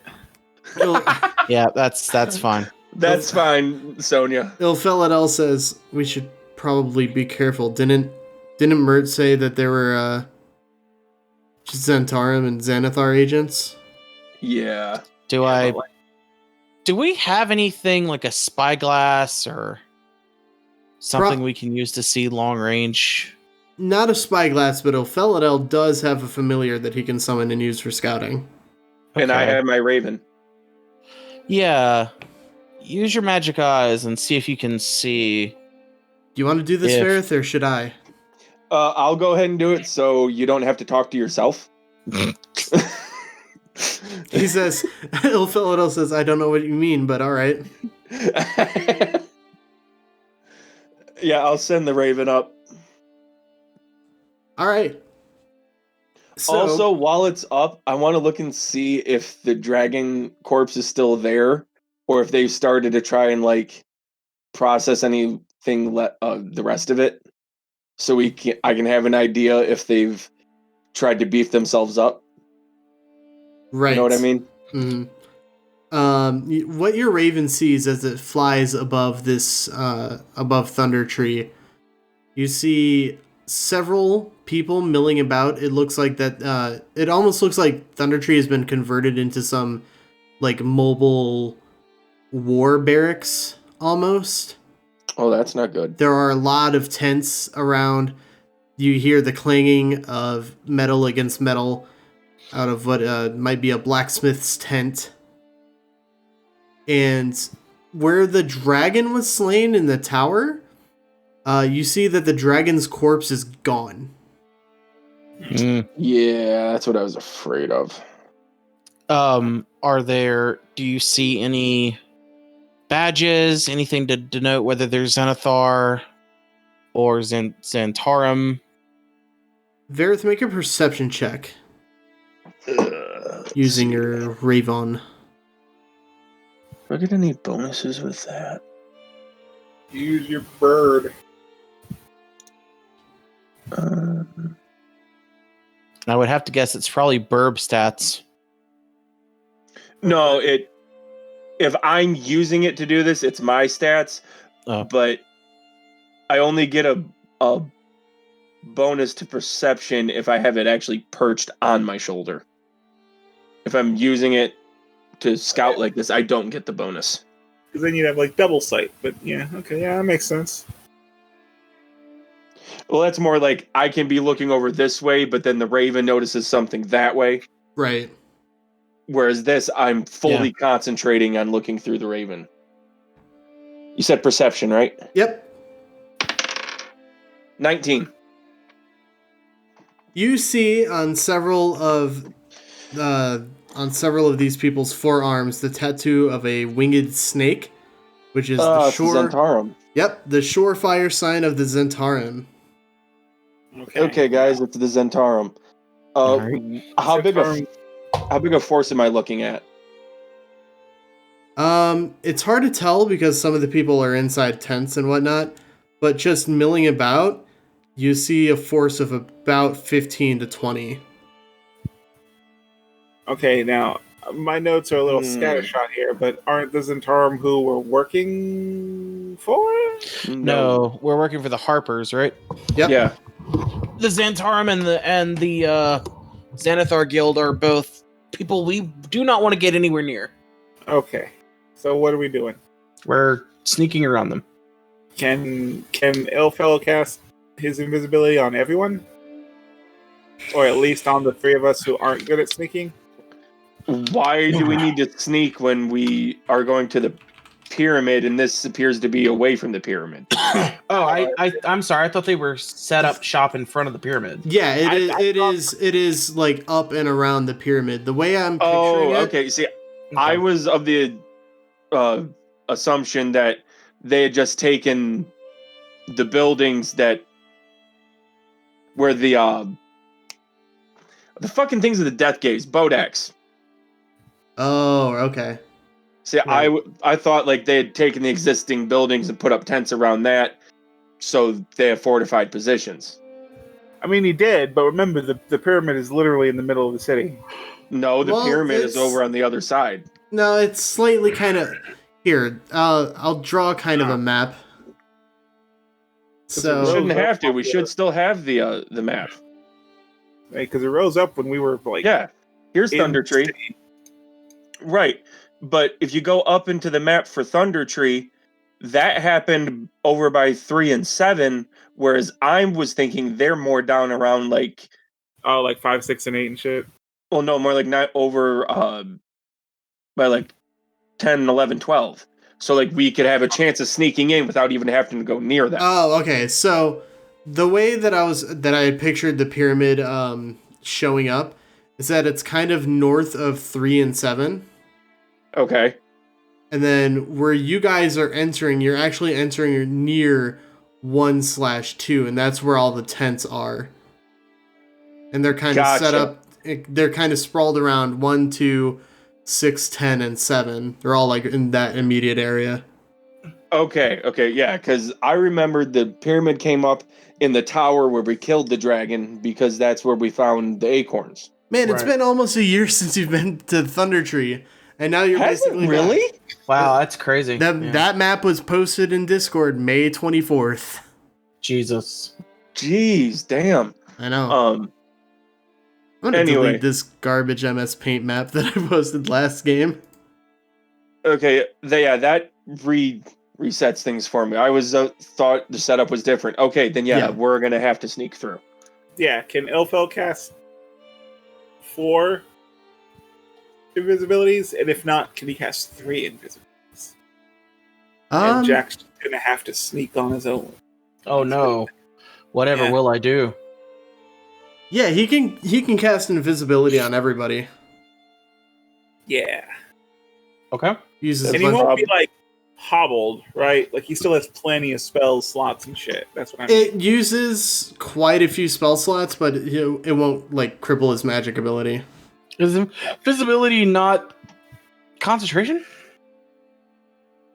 Yeah, that's fine. That's fine, Sonia. Ilphelodel says we should probably be careful. Didn't Mert say that there were Zentarum and Xanathar agents? Yeah. Do we have anything like a spyglass or something we can use to see long range? not a spyglass, but Ilphelodel does have a familiar that he can summon and use for scouting. And I Okay. have my raven. Yeah. Use your magic eyes and see if you can see. Do you want to do this, If- Varroth, or should I? I'll go ahead and do it so you don't have to talk to yourself. He says, Ilphelodel says, I don't know what you mean, but all right. Yeah, I'll send the raven up. All right. So, Also, while it's up, I want to look and see if the dragon corpse is still there, or if they've started to try and like process anything the rest of it, so I can have an idea if they've tried to beef themselves up. right. You know what I mean? What your raven sees as it flies above this, above Thundertree, you see several people milling about. It looks like that. It almost looks like Thundertree has been converted into some like mobile war barracks almost. Oh, that's not good. There are a lot of tents around. You hear the clanging of metal against metal out of what might be a blacksmith's tent. And where the dragon was slain in the tower, you see that the dragon's corpse is gone. Yeah, that's what I was afraid of. Do you see any badges, anything to denote whether there's Xanathar or Xantarum? Varroth, make a perception check using your Ravon. Do I get any bonuses with that? Use your bird. I would have to guess it's probably Burb stats. No, if I'm using it to do this, it's my stats. Oh. But I only get a bonus to perception if I have it actually perched on my shoulder. If I'm using it to scout like this, I don't get the bonus. Because then you'd have like double sight. But yeah, okay, yeah, that makes sense. Well, that's more like I can be looking over this way, but then the raven notices something that way. Right. Whereas this, I'm fully concentrating on looking through the raven. You said perception, right? Yep. 19. You see on several of these people's forearms the tattoo of a winged snake, which is the It's Zentarum. Yep, the surefire sign of the Zentarum. Okay, guys, it's the Zentarum. Alright. How big a force am I looking at? It's hard to tell because some of the people are inside tents and whatnot, but just milling about, you see a force of about 15 to 20. Okay, now my notes are a little scattershot here, but aren't the Zentarum who we're working for? No, we're working for the Harpers, right? Yep. Yeah. The Xantarum and the Xanathar Guild are both people we do not want to get anywhere near. Okay, so what are we doing? We're sneaking around them. Can Ilfellow cast his invisibility on everyone? Or at least on the three of us who aren't good at sneaking? Why do we need to sneak when we are going to the pyramid and this appears to be away from the pyramid? I'm sorry. I thought they were set up shop in front of the pyramid. Yeah, it is like up and around the pyramid. The way I'm picturing it. Okay. See, I was of the assumption that they had just taken the buildings that where the fucking things of the death gaze, Bodex. Oh, okay. See, Right. I thought like they had taken the existing buildings and put up tents around that, so they have fortified positions. I mean, he did, but remember, the pyramid is literally in the middle of the city. No, the Well, pyramid is it's- over on the other side. No, it's slightly kind of... Here, I'll draw kind of a map. We So, shouldn't have to. We should still have the map. Because it rose up when we were like... Yeah, here's in the Thundertree. city. Right, but if you go up into the map for Thundertree, that happened over by 3 and 7, whereas I was thinking they're more down around like, Oh, like 5, 6, and 8 and shit. well, no, more like not over by like 10, 11, 12. So like we could have a chance of sneaking in without even having to go near them. Oh, okay. So the way that I had pictured the pyramid showing up is that it's kind of north of 3 and 7. Okay. And then where you guys are entering, you're actually entering near 1/2, and that's where all the tents are. And they're kind of set Gotcha. up, they're kind of sprawled around 1, 2, 6, 10, and 7. They're all like in that immediate area. Okay, yeah, because I remembered the pyramid came up in the tower where we killed the dragon because that's where we found the acorns. Man, it's Right. been almost a year since you've been to Thundertree, and now you're Has it basically really? back. Wow, that's crazy. That map was posted in Discord May 24th. Jesus. Jeez, damn. I know. Um, I'm gonna anyway. delete this garbage MS Paint map that I posted last game. okay, that resets things for me. I was thought the setup was different. Okay, then Yeah. we're gonna have to sneak through. Yeah, can Ilfel cast 4 invisibilities? And if not, can he cast 3 invisibilities? And Jack's gonna have to sneak on his own. Oh no. Whatever Yeah. will I do? Yeah, he can cast invisibility on everybody. Yeah. Okay. Uses And a he bunch- won't be like hobbled, right? Like he still has plenty of spell slots and shit. That's what I mean. It uses quite a few spell slots, but it won't like cripple his magic ability. Is visibility not concentration?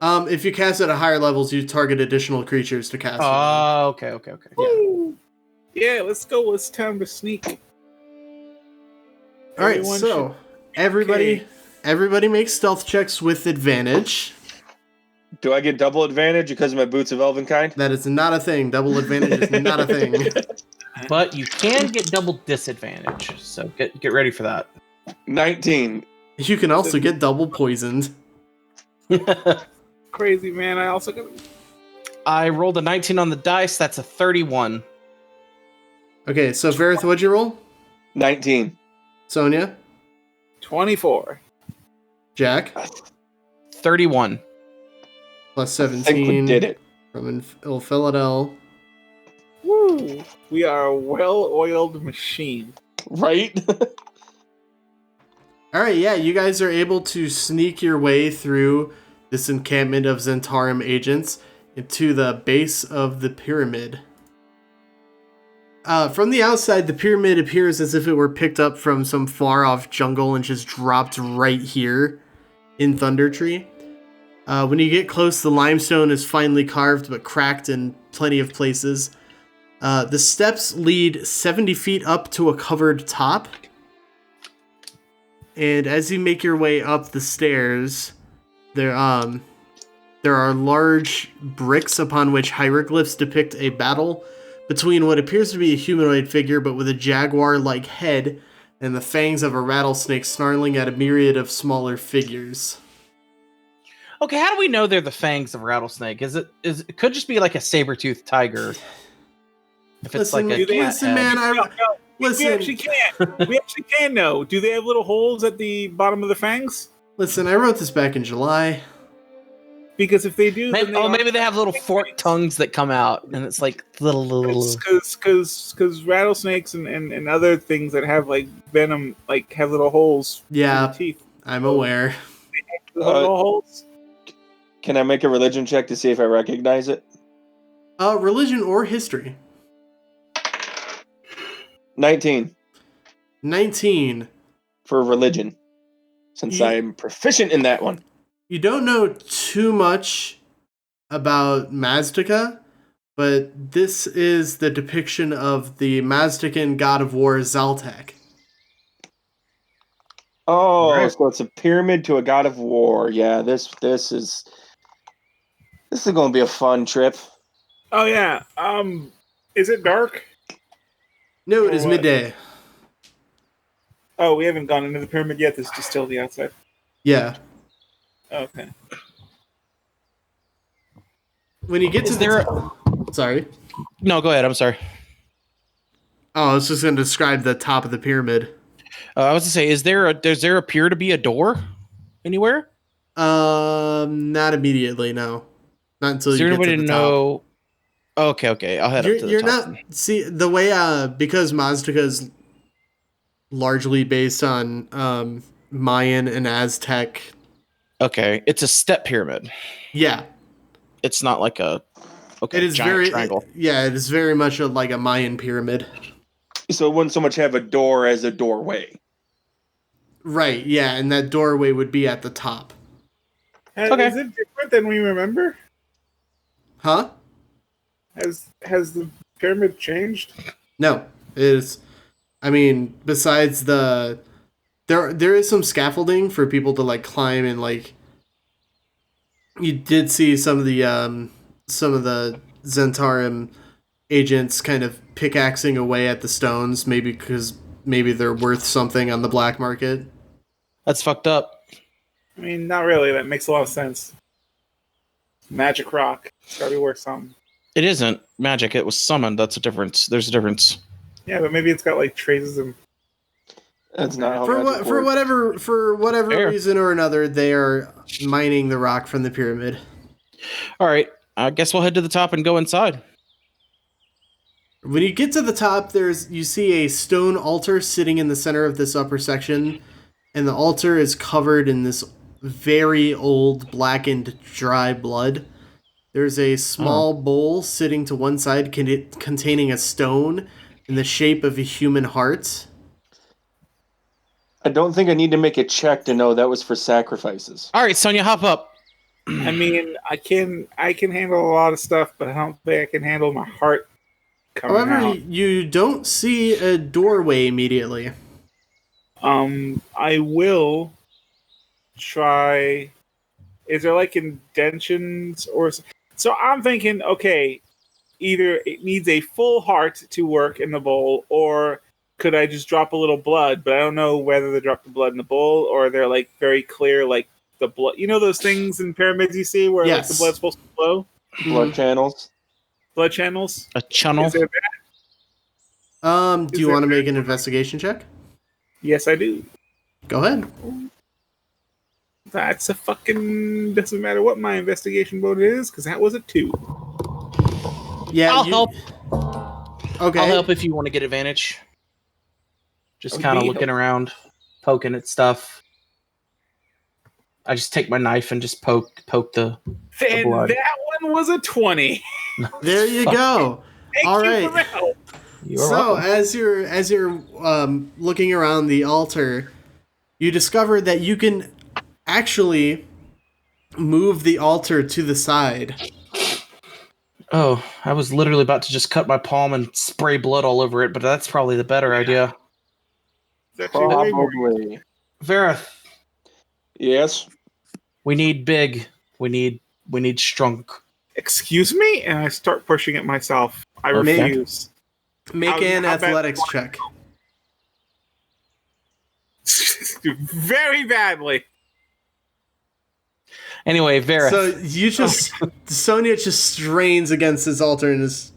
If you cast at a higher levels, you target additional creatures to cast. Oh, okay. Yeah. Woo! Yeah, let's go. It's time to sneak. All right, Everyone so everybody makes stealth checks with advantage. Do I get double advantage because of my boots of Elvenkind? That is not a thing. Double advantage is not a thing. But you can get double disadvantage, so get ready for that. 19. You can also get double poisoned. Crazy man. I also got. I rolled a 19 on the dice. That's a 31. Okay, so Varroth, what'd you roll? 19. Sonia? 24. Jack? 31. Plus I think we 17 did it. from Ilphelodel. Woo! We are a well-oiled machine. Right? Alright, yeah, you guys are able to sneak your way through this encampment of Zentarum agents into the base of the pyramid. From the outside, the pyramid appears as if it were picked up from some far-off jungle and just dropped right here in Thundertree. When you get close, the limestone is finely carved but cracked in plenty of places. The steps lead 70 feet up to a covered top. And as you make your way up the stairs, there are large bricks upon which hieroglyphs depict a battle between what appears to be a humanoid figure but with a jaguar-like head and the fangs of a rattlesnake snarling at a myriad of smaller figures. Okay, how do we know they're the fangs of a rattlesnake? It could just be like a saber-toothed tiger. If it's Listen, like a cat listen, head. man, We listen, actually can. We actually can know. Do they have little holes at the bottom of the fangs? listen, I wrote this back in July. Because if they do, then Maybe they have little forked tongues that come out, and it's like little. because rattlesnakes and other things that have like venom like have little holes. Yeah. in the teeth. I'm aware. Little holes. Can I make a religion check to see if I recognize it? Religion or history? 19 19. for religion, since You- I'm proficient in that one. You don't know too much about Maztica, but this is the depiction of the Maztican god of war Zaltek. Oh, Right. so it's a pyramid to a god of war. Yeah, this is going to be a fun trip. Oh yeah. Is it dark? No, it Or is what? midday. Oh, we haven't gone into the pyramid yet. This is just still the outside. Yeah. Okay. when you get to sorry. No, go ahead. I'm sorry. Oh, I was just going to describe the top of the pyramid. I was to say, does there appear to be a door anywhere? Not immediately, no. Not until Is you there get any way to the to top. know? Okay. I'll head up to the You're top. not see the way because Maztica is largely based on Mayan and Aztec. Okay, it's a step pyramid. Yeah, It's not like a it is giant triangle. Yeah, it is very much like a Mayan pyramid. So it wouldn't so much have a door as a doorway. Right. Yeah, and that doorway would be at the top. Okay. Is it different than we remember? Huh? Has the pyramid changed? No, it is. I mean, besides there is some scaffolding for people to like climb and like. You did see some of the Zentarum agents kind of pickaxing away at the stones, maybe because maybe they're worth something on the black market. That's fucked up. I mean, not really. That makes a lot of sense. Magic rock. It's gotta be worth something. It isn't magic. It was summoned. That's a difference. There's a difference. Yeah, but maybe it's got like traces of. That's not how For magic works. whatever Fair. reason or another, they are mining the rock from the pyramid. All right. I guess we'll head to the top and go inside. When you get to the top, you see a stone altar sitting in the center of this upper section, and the altar is covered in this very old, blackened, dry blood. There's a small bowl sitting to one side containing a stone in the shape of a human heart. I don't think I need to make a check to know that was for sacrifices. All right, Sonia, hop up. I mean, I can handle a lot of stuff, but I don't think I can handle my heart coming However, out. you don't see a doorway immediately. I will try. Is there like indentions or so? I'm thinking, okay, either it needs a full heart to work in the bowl, or could I just drop a little blood? But I don't know whether they drop the blood in the bowl or they're like very clear, like the blood. You know those things in pyramids you see where like the blood's supposed to flow? Blood channels. Blood channels. A channel. Is there that? Do you want to make an investigation check? Yes, I do. Go ahead. That's a fucking doesn't matter what my investigation vote is because that was a 2. Yeah, I'll help. Okay. I'll help if you want to get advantage. Just Okay. kind of looking around, poking at stuff. I just take my knife and just poke the And blood. that one was a 20. There you go. Thank All you right. for the help. You're So welcome. as you're looking around the altar, you discover that you can actually move the altar to the side. Oh, I was literally about to just cut my palm and spray blood all over it, but that's probably the better idea. It's actually way more- Probably. Varroth, Yes. we need big. We need strong. Excuse me? And I start pushing it myself. I Okay. refuse. Make an How bad- athletics check. Very badly. Anyway, Varroth. So you just Sonia just strains against this altar and is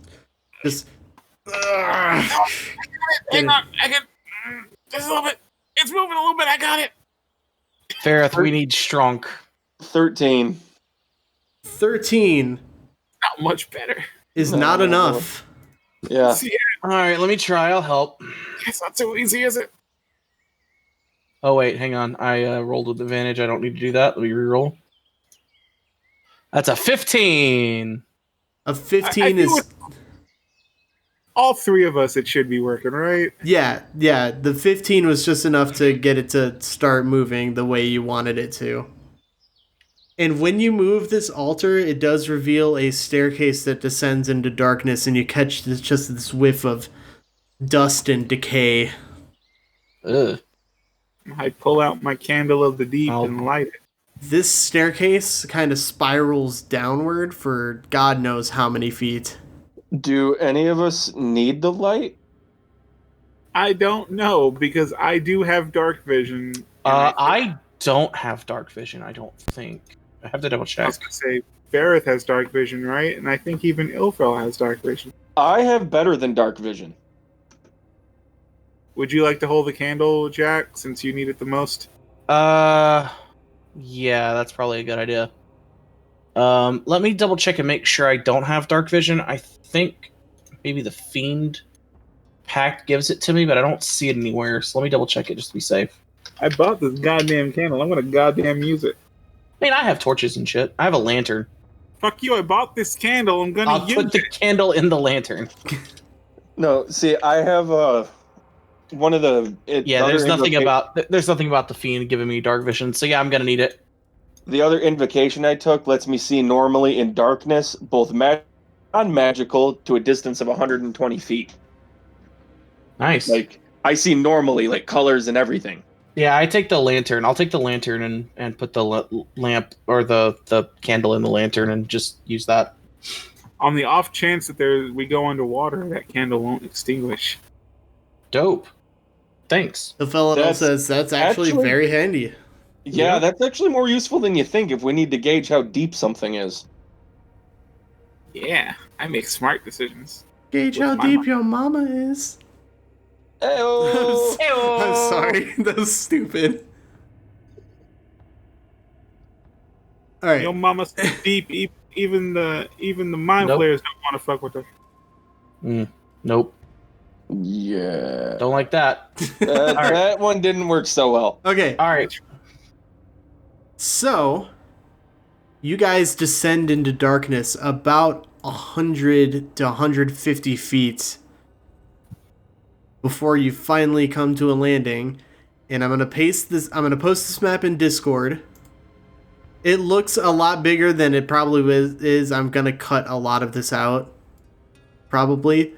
just Hang on. I can. Just a little bit. It's moving a little bit. I got it. Varroth, we need strong. 13. 13 Not much better. is not enough. Yeah. See, All right, let me try. I'll help. it's not so easy, is it? Oh wait, hang on. I rolled with advantage. I don't need to do that. Let me reroll. That's a 15. A 15 I is with all three of us. It should be working, right? yeah. The 15 was just enough to get it to start moving the way you wanted it to. And when you move this altar, it does reveal a staircase that descends into darkness, and you catch just this whiff of dust and decay. Ugh. I pull out my candle of the deep I'll- and light it. This staircase kind of spirals downward for God knows how many feet. Do any of us need the light? I don't know because I do have dark vision. and I don't have dark vision. I don't think. I have to double I check. was gonna say Varroth has dark vision, right? And I think even Ilfel has dark vision. I have better than dark vision. Would you like to hold the candle, Jack, since you need it the most? Yeah, that's probably a good idea. Let me double check and make sure I don't have dark vision. I think maybe the Fiend Pact gives it to me, but I don't see it anywhere. So let me double check it just to be safe. I bought this goddamn candle. I'm gonna goddamn use it. I mean, I have torches and shit. I have a lantern. Fuck you! I bought this candle. I'm gonna I'll use put the it. candle in the lantern. No, see, I have one of the. There's nothing about the Fiend giving me dark vision. So yeah, I'm gonna need it. The other invocation I took lets me see normally in darkness, both non-magical to a distance of 120 feet. Nice. Like, I see normally, like, colors and everything. Yeah, I take the lantern. I'll take the lantern and put the lamp or the candle in the lantern and just use that. On the off chance that we go underwater, that candle won't extinguish. Dope. Thanks. Ilphelodel says that's actually very handy. Yeah, that's actually more useful than you think if we need to gauge how deep something is. Yeah, I make smart decisions. Gauge how deep your mama is. Hey-oh. I'm sorry, that was stupid. All right. Your mama's deep. Even the mind players don't want to fuck with her. Nope. Yeah. Don't like that. That one didn't work so well. Okay. All right. So, you guys descend into darkness about 100 to 150 feet before you finally come to a landing. And I'm gonna post this map in Discord. It looks a lot bigger than it probably is. I'm gonna cut a lot of this out, probably.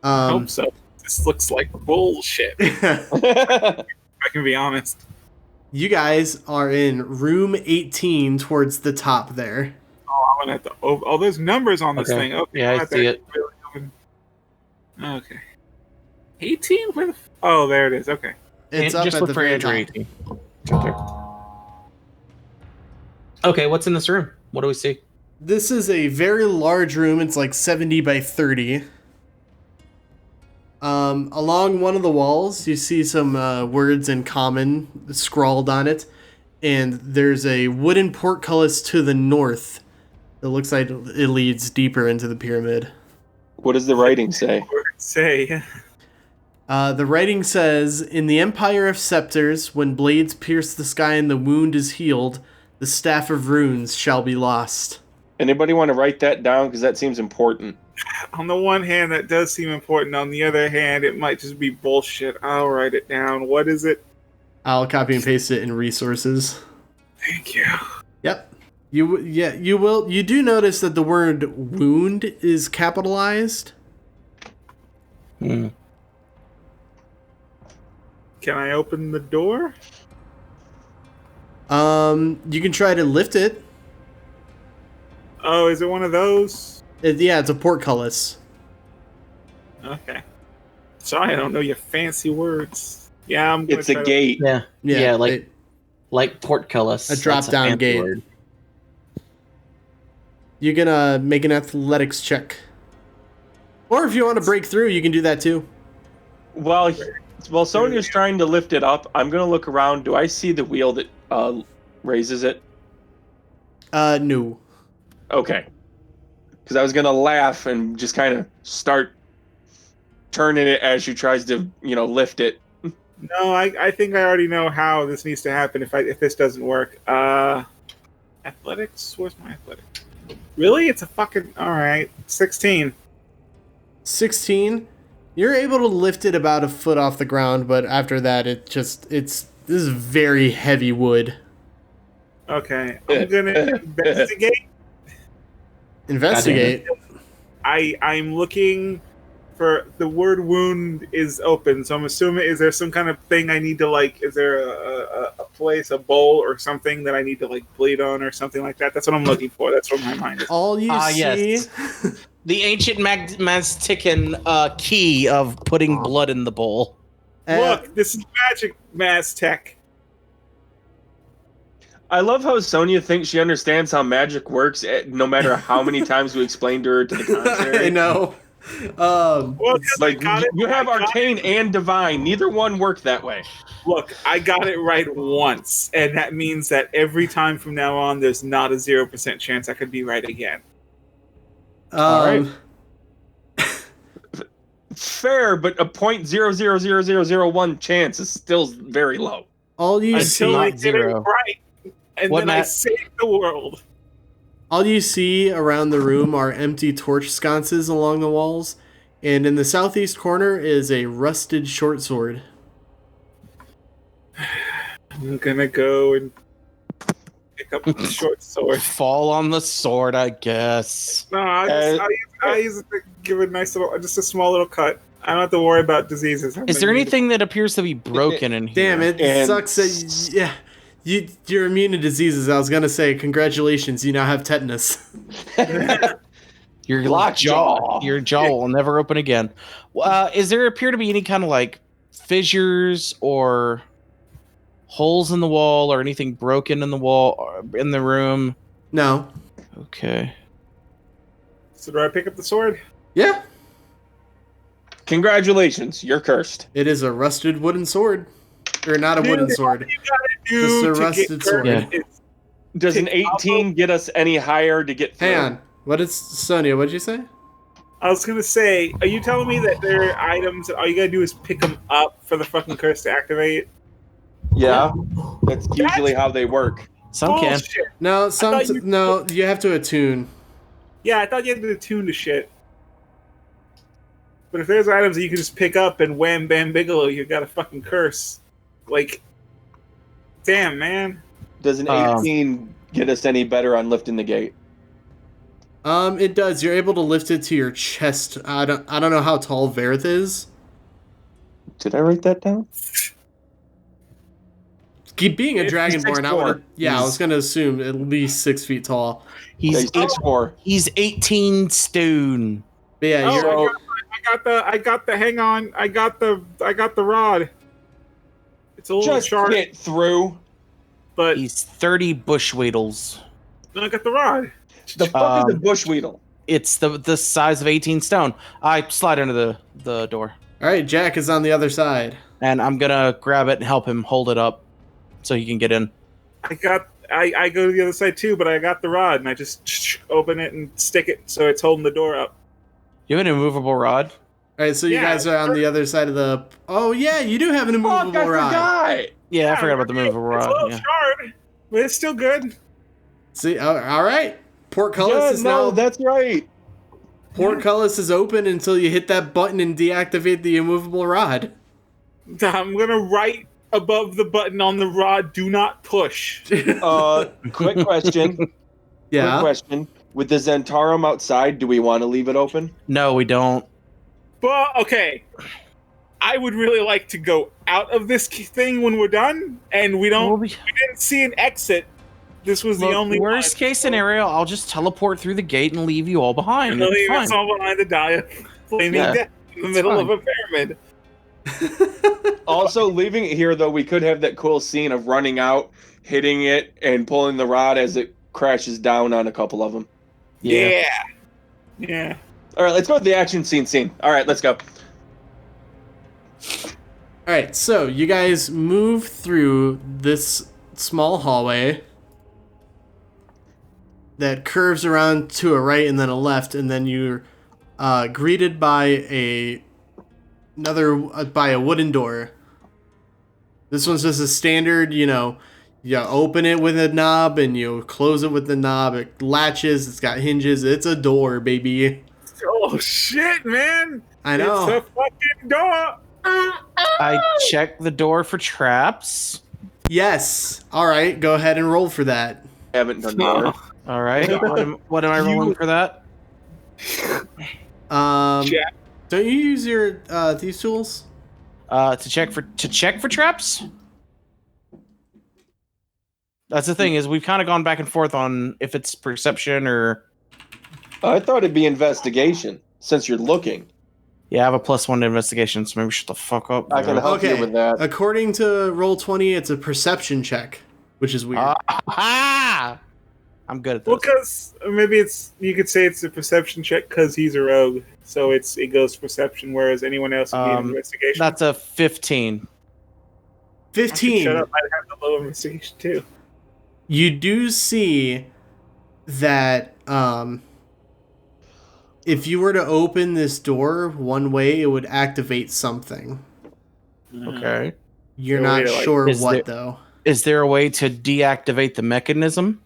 I hope so. This looks like bullshit. I can be honest. You guys are in room 18 towards the top there. Oh, I'm gonna have to. Oh, there's numbers on this thing. Okay, yeah, I see it. Okay. 18? Oh, there it is. Okay. It's up just at look the for very Andrew top. 18. It's right there. Okay, what's in this room? What do we see? This is a very large room. It's like 70 by 30. Along one of the walls, you see some words in common scrawled on it. And there's a wooden portcullis to the north. It looks like it leads deeper into the pyramid. What does the writing say? The writing says, in the Empire of Scepters, when blades pierce the sky and the wound is healed, the Staff of Runes shall be lost. Anybody want to write that down? Because that seems important. On the one hand, that does seem important. On the other hand, it might just be bullshit. I'll write it down. What is it? I'll copy and paste it in resources. Thank you. Yep. You will. You do notice that the word wound is capitalized. Can I open the door? You can try to lift it. Oh, is it one of those? It's a portcullis. Okay. Sorry, I don't know your fancy words. Yeah, I'm gonna It's a gate. Yeah, like portcullis. A drop-down gate. Word. You're gonna make an athletics check. Or if you want to break through, you can do that too. While Sonia's trying to lift it up, I'm going to look around. Do I see the wheel that raises it? No. Okay. Because I was going to laugh and just kind of start turning it as she tries to, lift it. No, I think I already know how this needs to happen if this doesn't work. Athletics? Where's my athletics? Really? It's a fucking... Alright. 16. 16? You're able to lift it about a foot off the ground, but after that, this is very heavy wood. Okay. I'm gonna investigate. Investigate? I'm looking for... The word wound is open, so I'm assuming, is there some kind of thing I need to, is there a place, a bowl, or something that I need to, bleed on, or something like that? That's what I'm looking for. That's what my mind is. All you see... Yes. The ancient Maztican key of putting blood in the bowl. Look, this is magic, Maztec. I love how Sonia thinks she understands how magic works, no matter how many times we explained to her to the contrary. I know. Well, 'cause Like, I got it. you have I got arcane and divine. Neither one work that way. Look, I got it right once, and that means that every time from now on, there's not a 0% chance I could be right again. All right. Fair, but a 0.000001 chance is still very low. All you Until I not get it zero. right, and What, then I Matt? save the world. All you see around the room are empty torch sconces along the walls, and in the southeast corner is a rusted short sword. I'm gonna go and pick up the short sword. Fall on the sword, I guess. No, I use it to give a nice little, just a small little cut. I don't have to worry about diseases. Is there anything that appears to be broken in here? Damn, it And- sucks that you're immune to diseases. I was gonna say congratulations, you now have tetanus. Your Lockjaw. Your jaw will never open again. Is there appear to be any kind of like fissures or holes in the wall or anything broken in the wall or in the room? No. Okay. So do I pick up the sword? Yeah. Congratulations, you're cursed. It is a rusted wooden sword. Or not a wooden sword. Just a rusted sword. Yeah. Does an 18 get us any higher to get through? Hang on. What is Sonia? What did you say? I was gonna say, are you telling me that there are items that all you gotta do is pick them up for the fucking curse to activate? Yeah, that's usually how they work. Some can. Bullshit. No, thought you- no. You have to attune. Yeah, I thought you had to attune to shit. But if there's items that you can just pick up and wham bam bigelow, you got a fucking curse. Like, damn, man. Does an 18 get us any better on lifting the gate? It does. You're able to lift it to your chest. I don't know how tall Varroth is. Did I write that down? Keep being a If he's dragonborn. 6'4". I was gonna assume at least 6 feet tall. He's 6'4". he's 18 stone. But yeah, Oh, you're, I got the hang on, I got the rod. It's a little Just short, get through. but He's 30 bush weedles. no, I got the rod. The fuck is a bushweedle? It's the size of 18 stone. I slide under the door. all right. Jack is on the other side. And I'm gonna grab it and help him hold it up so he can get in. I go to the other side too, but I got the rod and I just open it and stick it so it's holding the door up. You have an immovable rod? All right, so you Yeah, guys are on the other side of the. Oh yeah, you do have an immovable Fuck, I rod. forgot. Yeah, I forgot about the immovable It's a rod. little Yeah. short, but it's still good. See, all right. Portcullis Yeah, is no, now. that's right. Portcullis is open until you hit that button and deactivate the immovable rod. I'm gonna write above the button on the rod, "Do not push." Quick question. Yeah. Quick question. With the Zentarum outside, do we want to leave it open? No, we don't. Well, okay. I would really like to go out of this thing when we're done, and we didn't see an exit. This was the Look, only worst case scenario, I'll just teleport through the gate and leave you all behind. Really, It's fine. that's all behind the die of flaming Yeah, death in the middle fine. of a pyramid. Also, leaving it here, though, we could have that cool scene of running out, hitting it, and pulling the rod as it crashes down on a couple of them. Yeah. Yeah. All right, let's go with the action scene. All right, let's go. All right, so you guys move through this small hallway that curves around to a right and then a left, and then you're greeted by a wooden door. This one's just a standard, you open it with a knob and you close it with the knob. It latches. It's got hinges. It's a door, baby. Oh shit, man! I know. It's a fucking door. I check the door for traps. Yes. All right, go ahead and roll for that. Haven't done that. All right. What am I rolling for that? Jack. Don't you use your thieves tools? To check for traps. That's the thing is we've kind of gone back and forth on if it's perception or. I thought it'd be investigation, since you're looking. Yeah, I have a +1 to investigation, so maybe shut the fuck up. I can help you with that. According to Roll20, it's a perception check which is weird. I'm good at this. Well, because maybe you could say it's a perception check because he's a rogue, so it goes perception, whereas anyone else would be an investigation. That's a 15. 15. Shut up! I'd have the low investigation too. You do see that if you were to open this door one way, it would activate something. Okay. You're So not like, sure is what, there- though. Is there a way to deactivate the mechanism?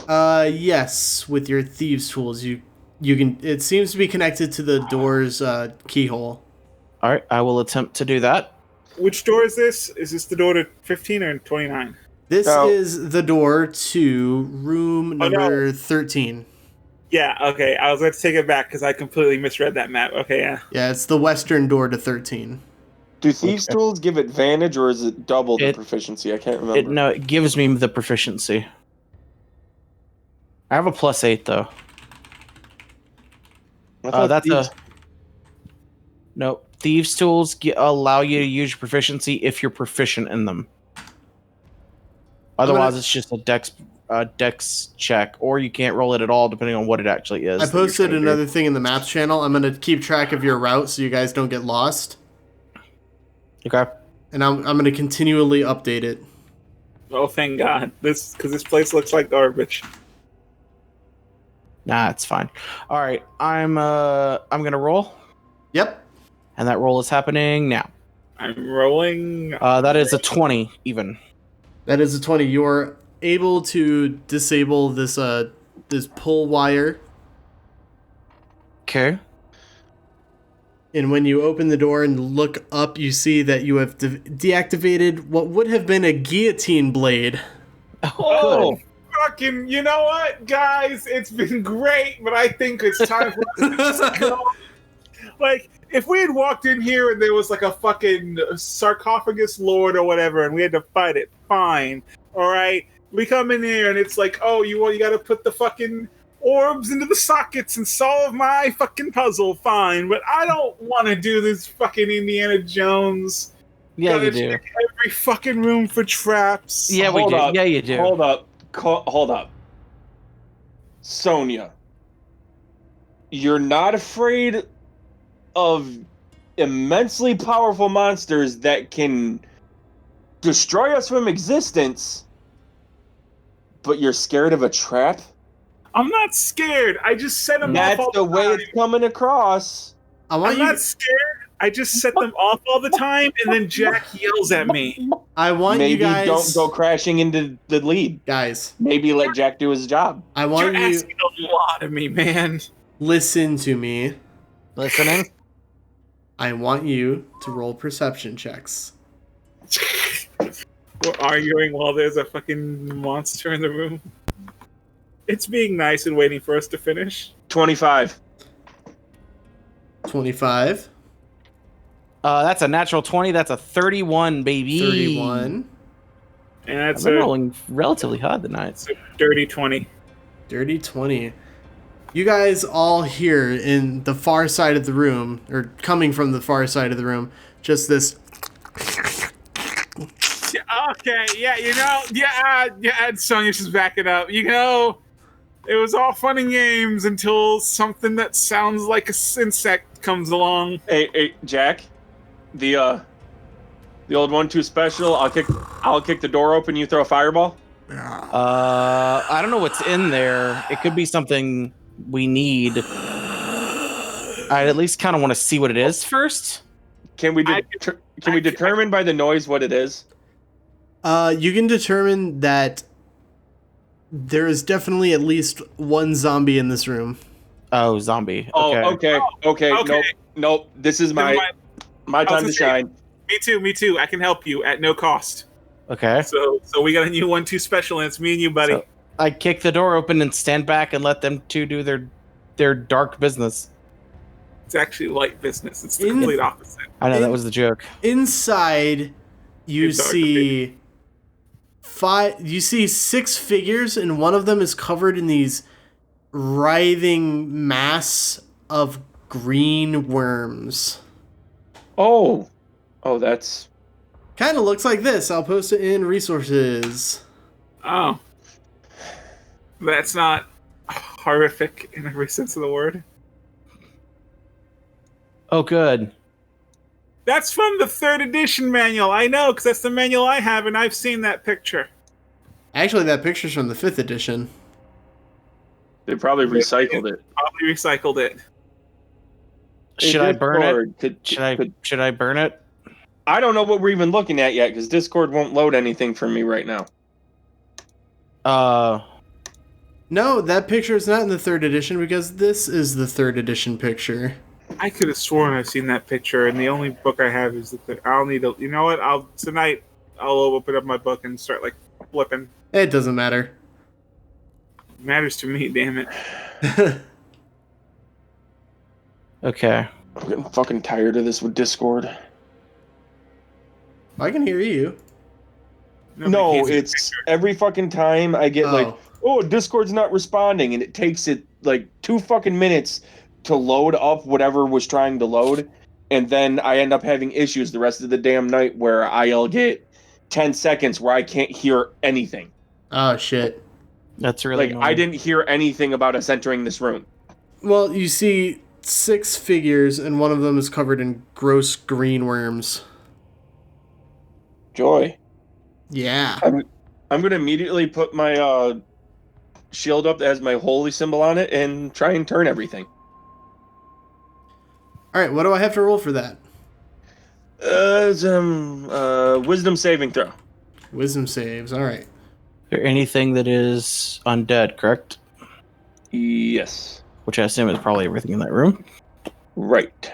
Yes, with your thieves' tools, you can. It seems to be connected to the door's keyhole. All right, I will attempt to do that. Which door is this? Is this the door to 15 or 29? This So- is the door to room number 13. Yeah, okay. I was going to take it back because I completely misread that map. Okay, yeah. Yeah, it's the western door to 13. Do thieves' tools give advantage, or is it double the It- proficiency? I can't remember. No, it gives me the proficiency. I have a +8 though. I thought That's thieves- a no. Thieves' tools allow you to use your proficiency if you're proficient in them. Otherwise, it's just a dex check, or you can't roll it at all, depending on what it actually is. I that you're posted trying to do. another thing in the maps channel. I'm going to keep track of your route so you guys don't get lost. Okay. And I'm going to continually update it. Oh, thank God. Because this place looks like garbage. Nah, it's fine. All right, I'm gonna roll, Yep. and that roll is happening now. I'm rolling. That is a 20 even. That is a 20. You're able to disable this this pull wire. Okay. And when you open the door and look up, you see that you have deactivated what would have been a guillotine blade. Oh, fucking, you know what, guys? It's been great, but I think it's time for us to just go. Like, if we had walked in here and there was like a fucking sarcophagus lord or whatever, and we had to fight it, fine. All right, we come in here and it's like, oh, you got to put the fucking orbs into the sockets and solve my fucking puzzle, fine. But I don't want to do this fucking Indiana Jones. Yeah, Gotta you do. check every fucking room for traps. Yeah, we Hold do. up. Yeah, you do. Hold up. Hold up. Sonia, you're not afraid of immensely powerful monsters that can destroy us from existence, but you're scared of a trap? I'm not scared. I just set them off That's all the way time. it's coming across. I want I'm you. not scared. I just set them off all the time, and then Jack yells at me. I want Maybe you guys. don't go crashing into the lead. Guys, Maybe let Jack do his job. I want You're you. asking a lot of me, man. Listen to me. Listening. I want you to roll perception checks. We're arguing while there's a fucking monster in the room. It's being nice and waiting for us to finish. 25. 25, That's a natural 20. That's a 31, baby. 31, And that's I've been a rolling relatively hard tonight. dirty 20. dirty 20. You guys all hear in the far side of the room, or coming from the far side of the room, just this. Okay, yeah, and Sonia's just backing up. It was all fun and games until something that sounds like a insect comes along. Hey, Jack. The old 1-2 special. I'll kick the door open. You throw a fireball. I don't know what's in there. It could be something we need. I'd at least kind of want to see what it is first. Can we determine by the noise what it is? You can determine that there is definitely at least one zombie in this room. Oh, zombie. Oh, okay. Okay. Nope. This is my time to shine. Me too. I can help you at no cost. Okay. So we got a new 1-2 special, and it's me and you, buddy. So I kick the door open and stand back and let them two do their dark business. It's actually light business. It's the complete opposite. I know that was the joke. Inside, you It's dark, see you see 6 figures, and one of them is covered in these writhing mass of green worms. Oh, that's Kind of looks like this. I'll post it in resources. Oh, that's not horrific in every sense of the word. Oh, good. That's from the 3rd edition manual. I know, because that's the manual I have, and I've seen that picture. Actually, that picture's from the 5th edition. They probably recycled it. Probably recycled it. Should I burn it? Discord, Should I burn it? I don't know what we're even looking at yet because Discord won't load anything for me right now. No, that picture is not in the 3rd edition because this is the 3rd edition picture. I could have sworn I've seen that picture, and the only book I have is the. I'll need to. You know what? Tonight I'll open up my book and start like flipping. It doesn't matter. It matters to me, damn it. Okay. I'm getting fucking tired of this with Discord. I can hear you. No, it's every fucking time I get like, oh, Discord's not responding, and it takes it like 2 fucking minutes to load up whatever was trying to load, and then I end up having issues the rest of the damn night where I'll get 10 seconds where I can't hear anything. Oh, shit. That's really like annoying. I didn't hear anything about us entering this room. Well, you see 6 figures, and one of them is covered in gross green worms. Joy. Yeah. I'm gonna immediately put my shield up that has my holy symbol on it and try and turn everything. Alright, what do I have to roll for that? Wisdom saving throw. Wisdom saves, alright. Is there anything that is undead, correct? Yes. Which I assume is probably everything in that room. Right.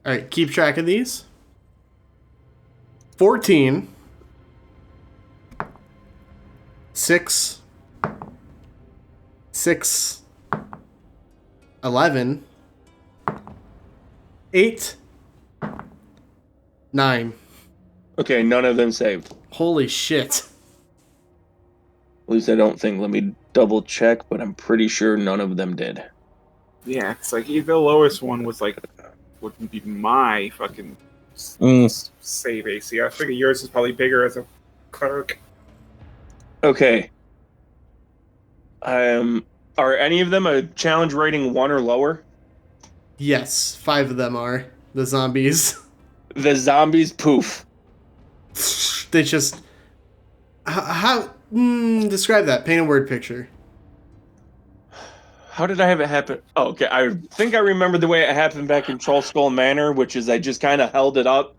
Alright, keep track of these. 14. 6. 6. 11. 8. 9. Okay, none of them saved. Holy shit. At least I don't think. Let me double check, but I'm pretty sure none of them did. Yeah, it's like the lowest one was like wouldn't be my fucking save AC. I figure yours is probably bigger as a cleric. Okay. Are any of them a challenge rating 1 or lower? Yes, 5 of them are. The zombies. The zombies poof. They just... How... describe that. Paint a word picture. How did I have it happen? Oh, okay. I think I remember the way it happened back in Troll Skull Manor, which is I just kind of held it up,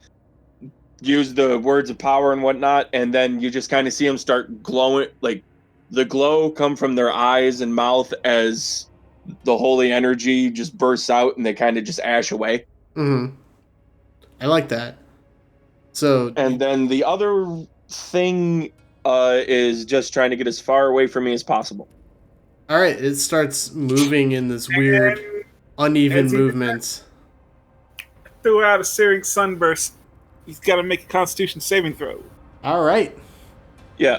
used the words of power and whatnot, and then you just kind of see them start glowing, like the glow come from their eyes and mouth as the holy energy just bursts out and they kind of just ash away. Mm-hmm. I like that. So... And then the other thing is just trying to get as far away from me as possible. Alright, it starts moving in this weird, uneven movement. Threw out a searing sunburst. He's got to make a Constitution saving throw. Alright. Yeah,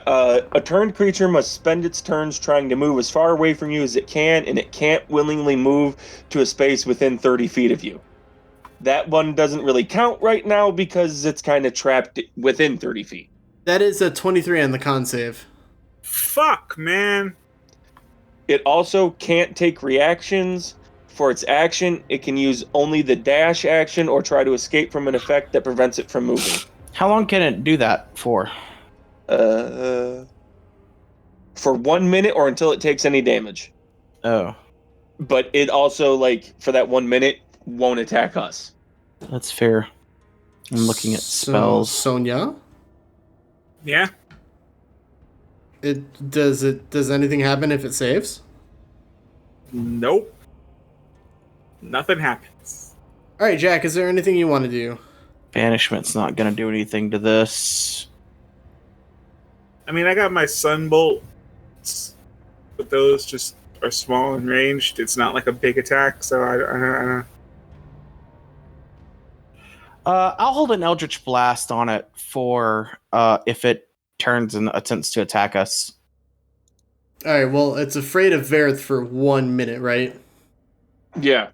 a turned creature must spend its turns trying to move as far away from you as it can, and it can't willingly move to a space within 30 feet of you. That one doesn't really count right now because it's kind of trapped within 30 feet. That is a 23 on the con save. Fuck, man. It also can't take reactions. For its action, it can use only the dash action or try to escape from an effect that prevents it from moving. How long can it do that for? For 1 minute or until it takes any damage. Oh. But it also, like, for that 1 minute, won't attack us. That's fair. I'm looking at spells. Sonia? Yeah. Does anything happen if it saves? Nope. Nothing happens. Alright, Jack, is there anything you want to do? Banishment's not going to do anything to this. I mean, I got my sunbolt, but those just are small and ranged. It's not like a big attack, so I don't. I'll hold an Eldritch Blast on it for if it turns and attempts to attack us. Alright, well, it's afraid of Varroth for 1 minute, right? Yeah.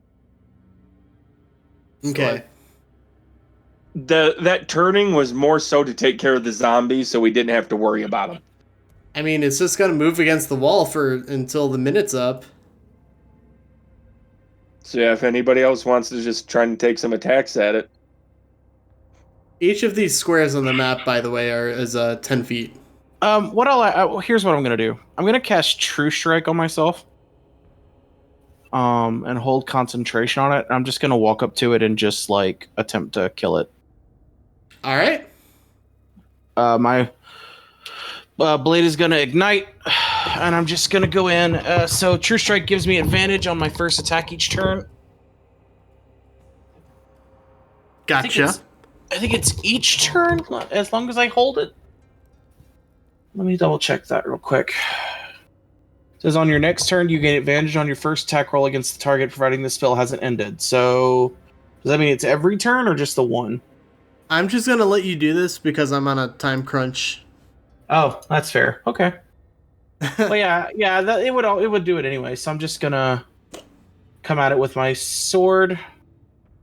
Okay. that turning was more so to take care of the zombies, so we didn't have to worry about them. I mean, it's just gonna move against the wall until the minute's up. So yeah, if anybody else wants to just try and take some attacks at it. Each of these squares on the map, by the way, is 10 feet. Here's what I'm gonna do. I'm gonna cast True Strike on myself. And hold concentration on it. I'm just gonna walk up to it and just like attempt to kill it. All right. My blade is gonna ignite, and I'm just gonna go in. So True Strike gives me advantage on my first attack each turn. Gotcha. I think it's each turn, as long as I hold it. Let me double check that real quick. It says on your next turn, you gain advantage on your first attack roll against the target, providing the spell hasn't ended. So, does that mean it's every turn or just the one? I'm just gonna let you do this because I'm on a time crunch. Oh, that's fair. Okay. Well, yeah, it would do it anyway. So I'm just gonna come at it with my sword.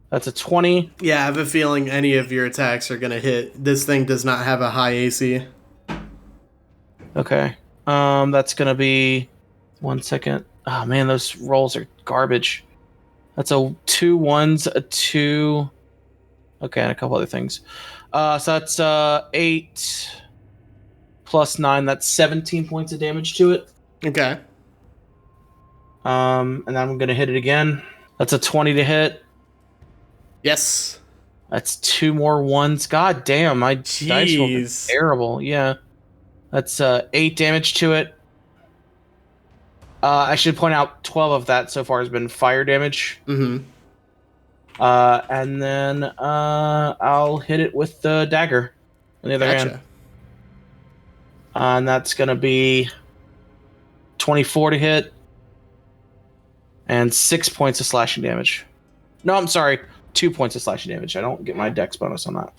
That's a 20. Yeah, I have a feeling any of your attacks are gonna hit. This thing does not have a high AC. Okay. That's gonna be 1 second. Oh man, those rolls are garbage. That's a 2 1s, a 2. Okay, and a couple other things. So that's 8 plus 9. That's 17 points of damage to it. Okay. And then I'm gonna hit it again. That's a 20 to hit. Yes. That's 2 more 1s. God damn, my dice roll is terrible. Yeah. That's 8 damage to it. I should point out 12 of that so far has been fire damage. Mm-hmm. And then I'll hit it with the dagger on the other hand. And that's going to be 24 to hit. And 6 points of slashing damage. No, I'm sorry. 2 points of slashing damage. I don't get my dex bonus on that.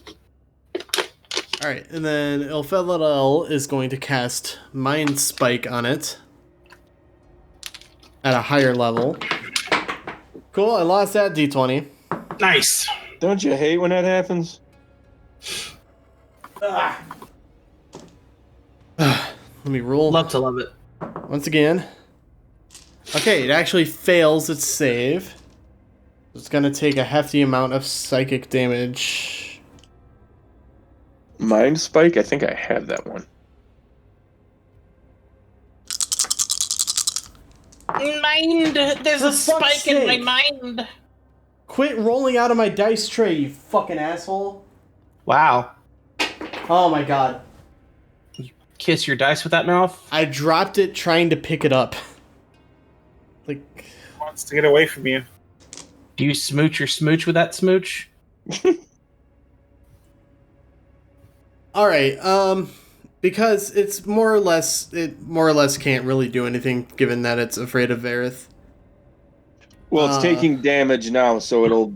Alright, and then Ilphelodel is going to cast Mind Spike on it. At a higher level. Cool, I lost that D20. Nice. Don't you hate when that happens? Let me roll. Love to love it. Once again. Okay, it actually fails its save. It's going to take a hefty amount of psychic damage. Mind Spike? I think I have that one. Mind. There's a spike in my mind. Quit rolling out of my dice tray, you fucking asshole. Wow. Oh my god. Kiss your dice with that mouth? I dropped it trying to pick it up. Like, Wants to get away from you. Do you smooch your smooch with that smooch? Alright, because it more or less can't really do anything given that it's afraid of Varroth. Well, it's taking damage now, so it'll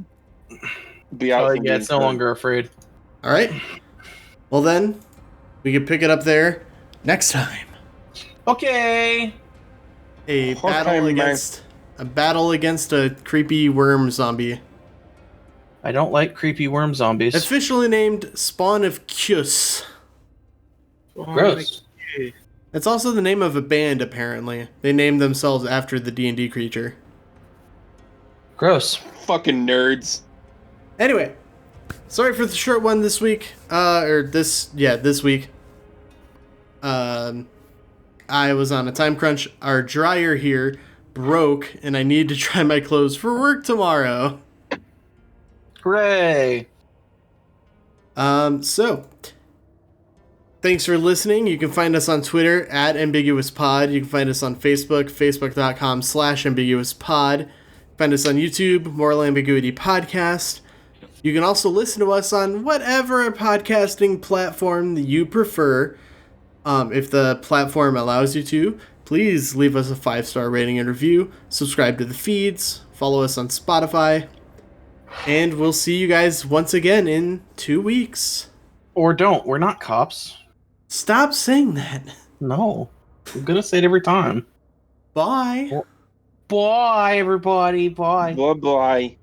be out. Yeah, it's no longer afraid. Alright. Well then, we can pick it up there next time. Okay. A battle against a creepy worm zombie. I don't like creepy worm zombies. Officially named Spawn of Kyus. Gross. It's also the name of a band, apparently. They named themselves after the D&D creature. Gross. Fucking nerds. Anyway, sorry for the short one this week. This week. I was on a time crunch. Our dryer here broke, and I need to dry my clothes for work tomorrow. Hooray. So, thanks for listening. You can find us on Twitter at AmbiguousPod. You can find us on Facebook, facebook.com/AmbiguousPod. Find us on YouTube, Moral Ambiguity Podcast. You can also listen to us on whatever podcasting platform that you prefer. If the platform allows you to, please leave us a 5-star rating and review. Subscribe to the feeds. Follow us on Spotify. And we'll see you guys once again in 2 weeks. Or don't. We're not cops. Stop saying that. No. I'm going to say it every time. Bye. Bye, everybody. Bye. Bye-bye.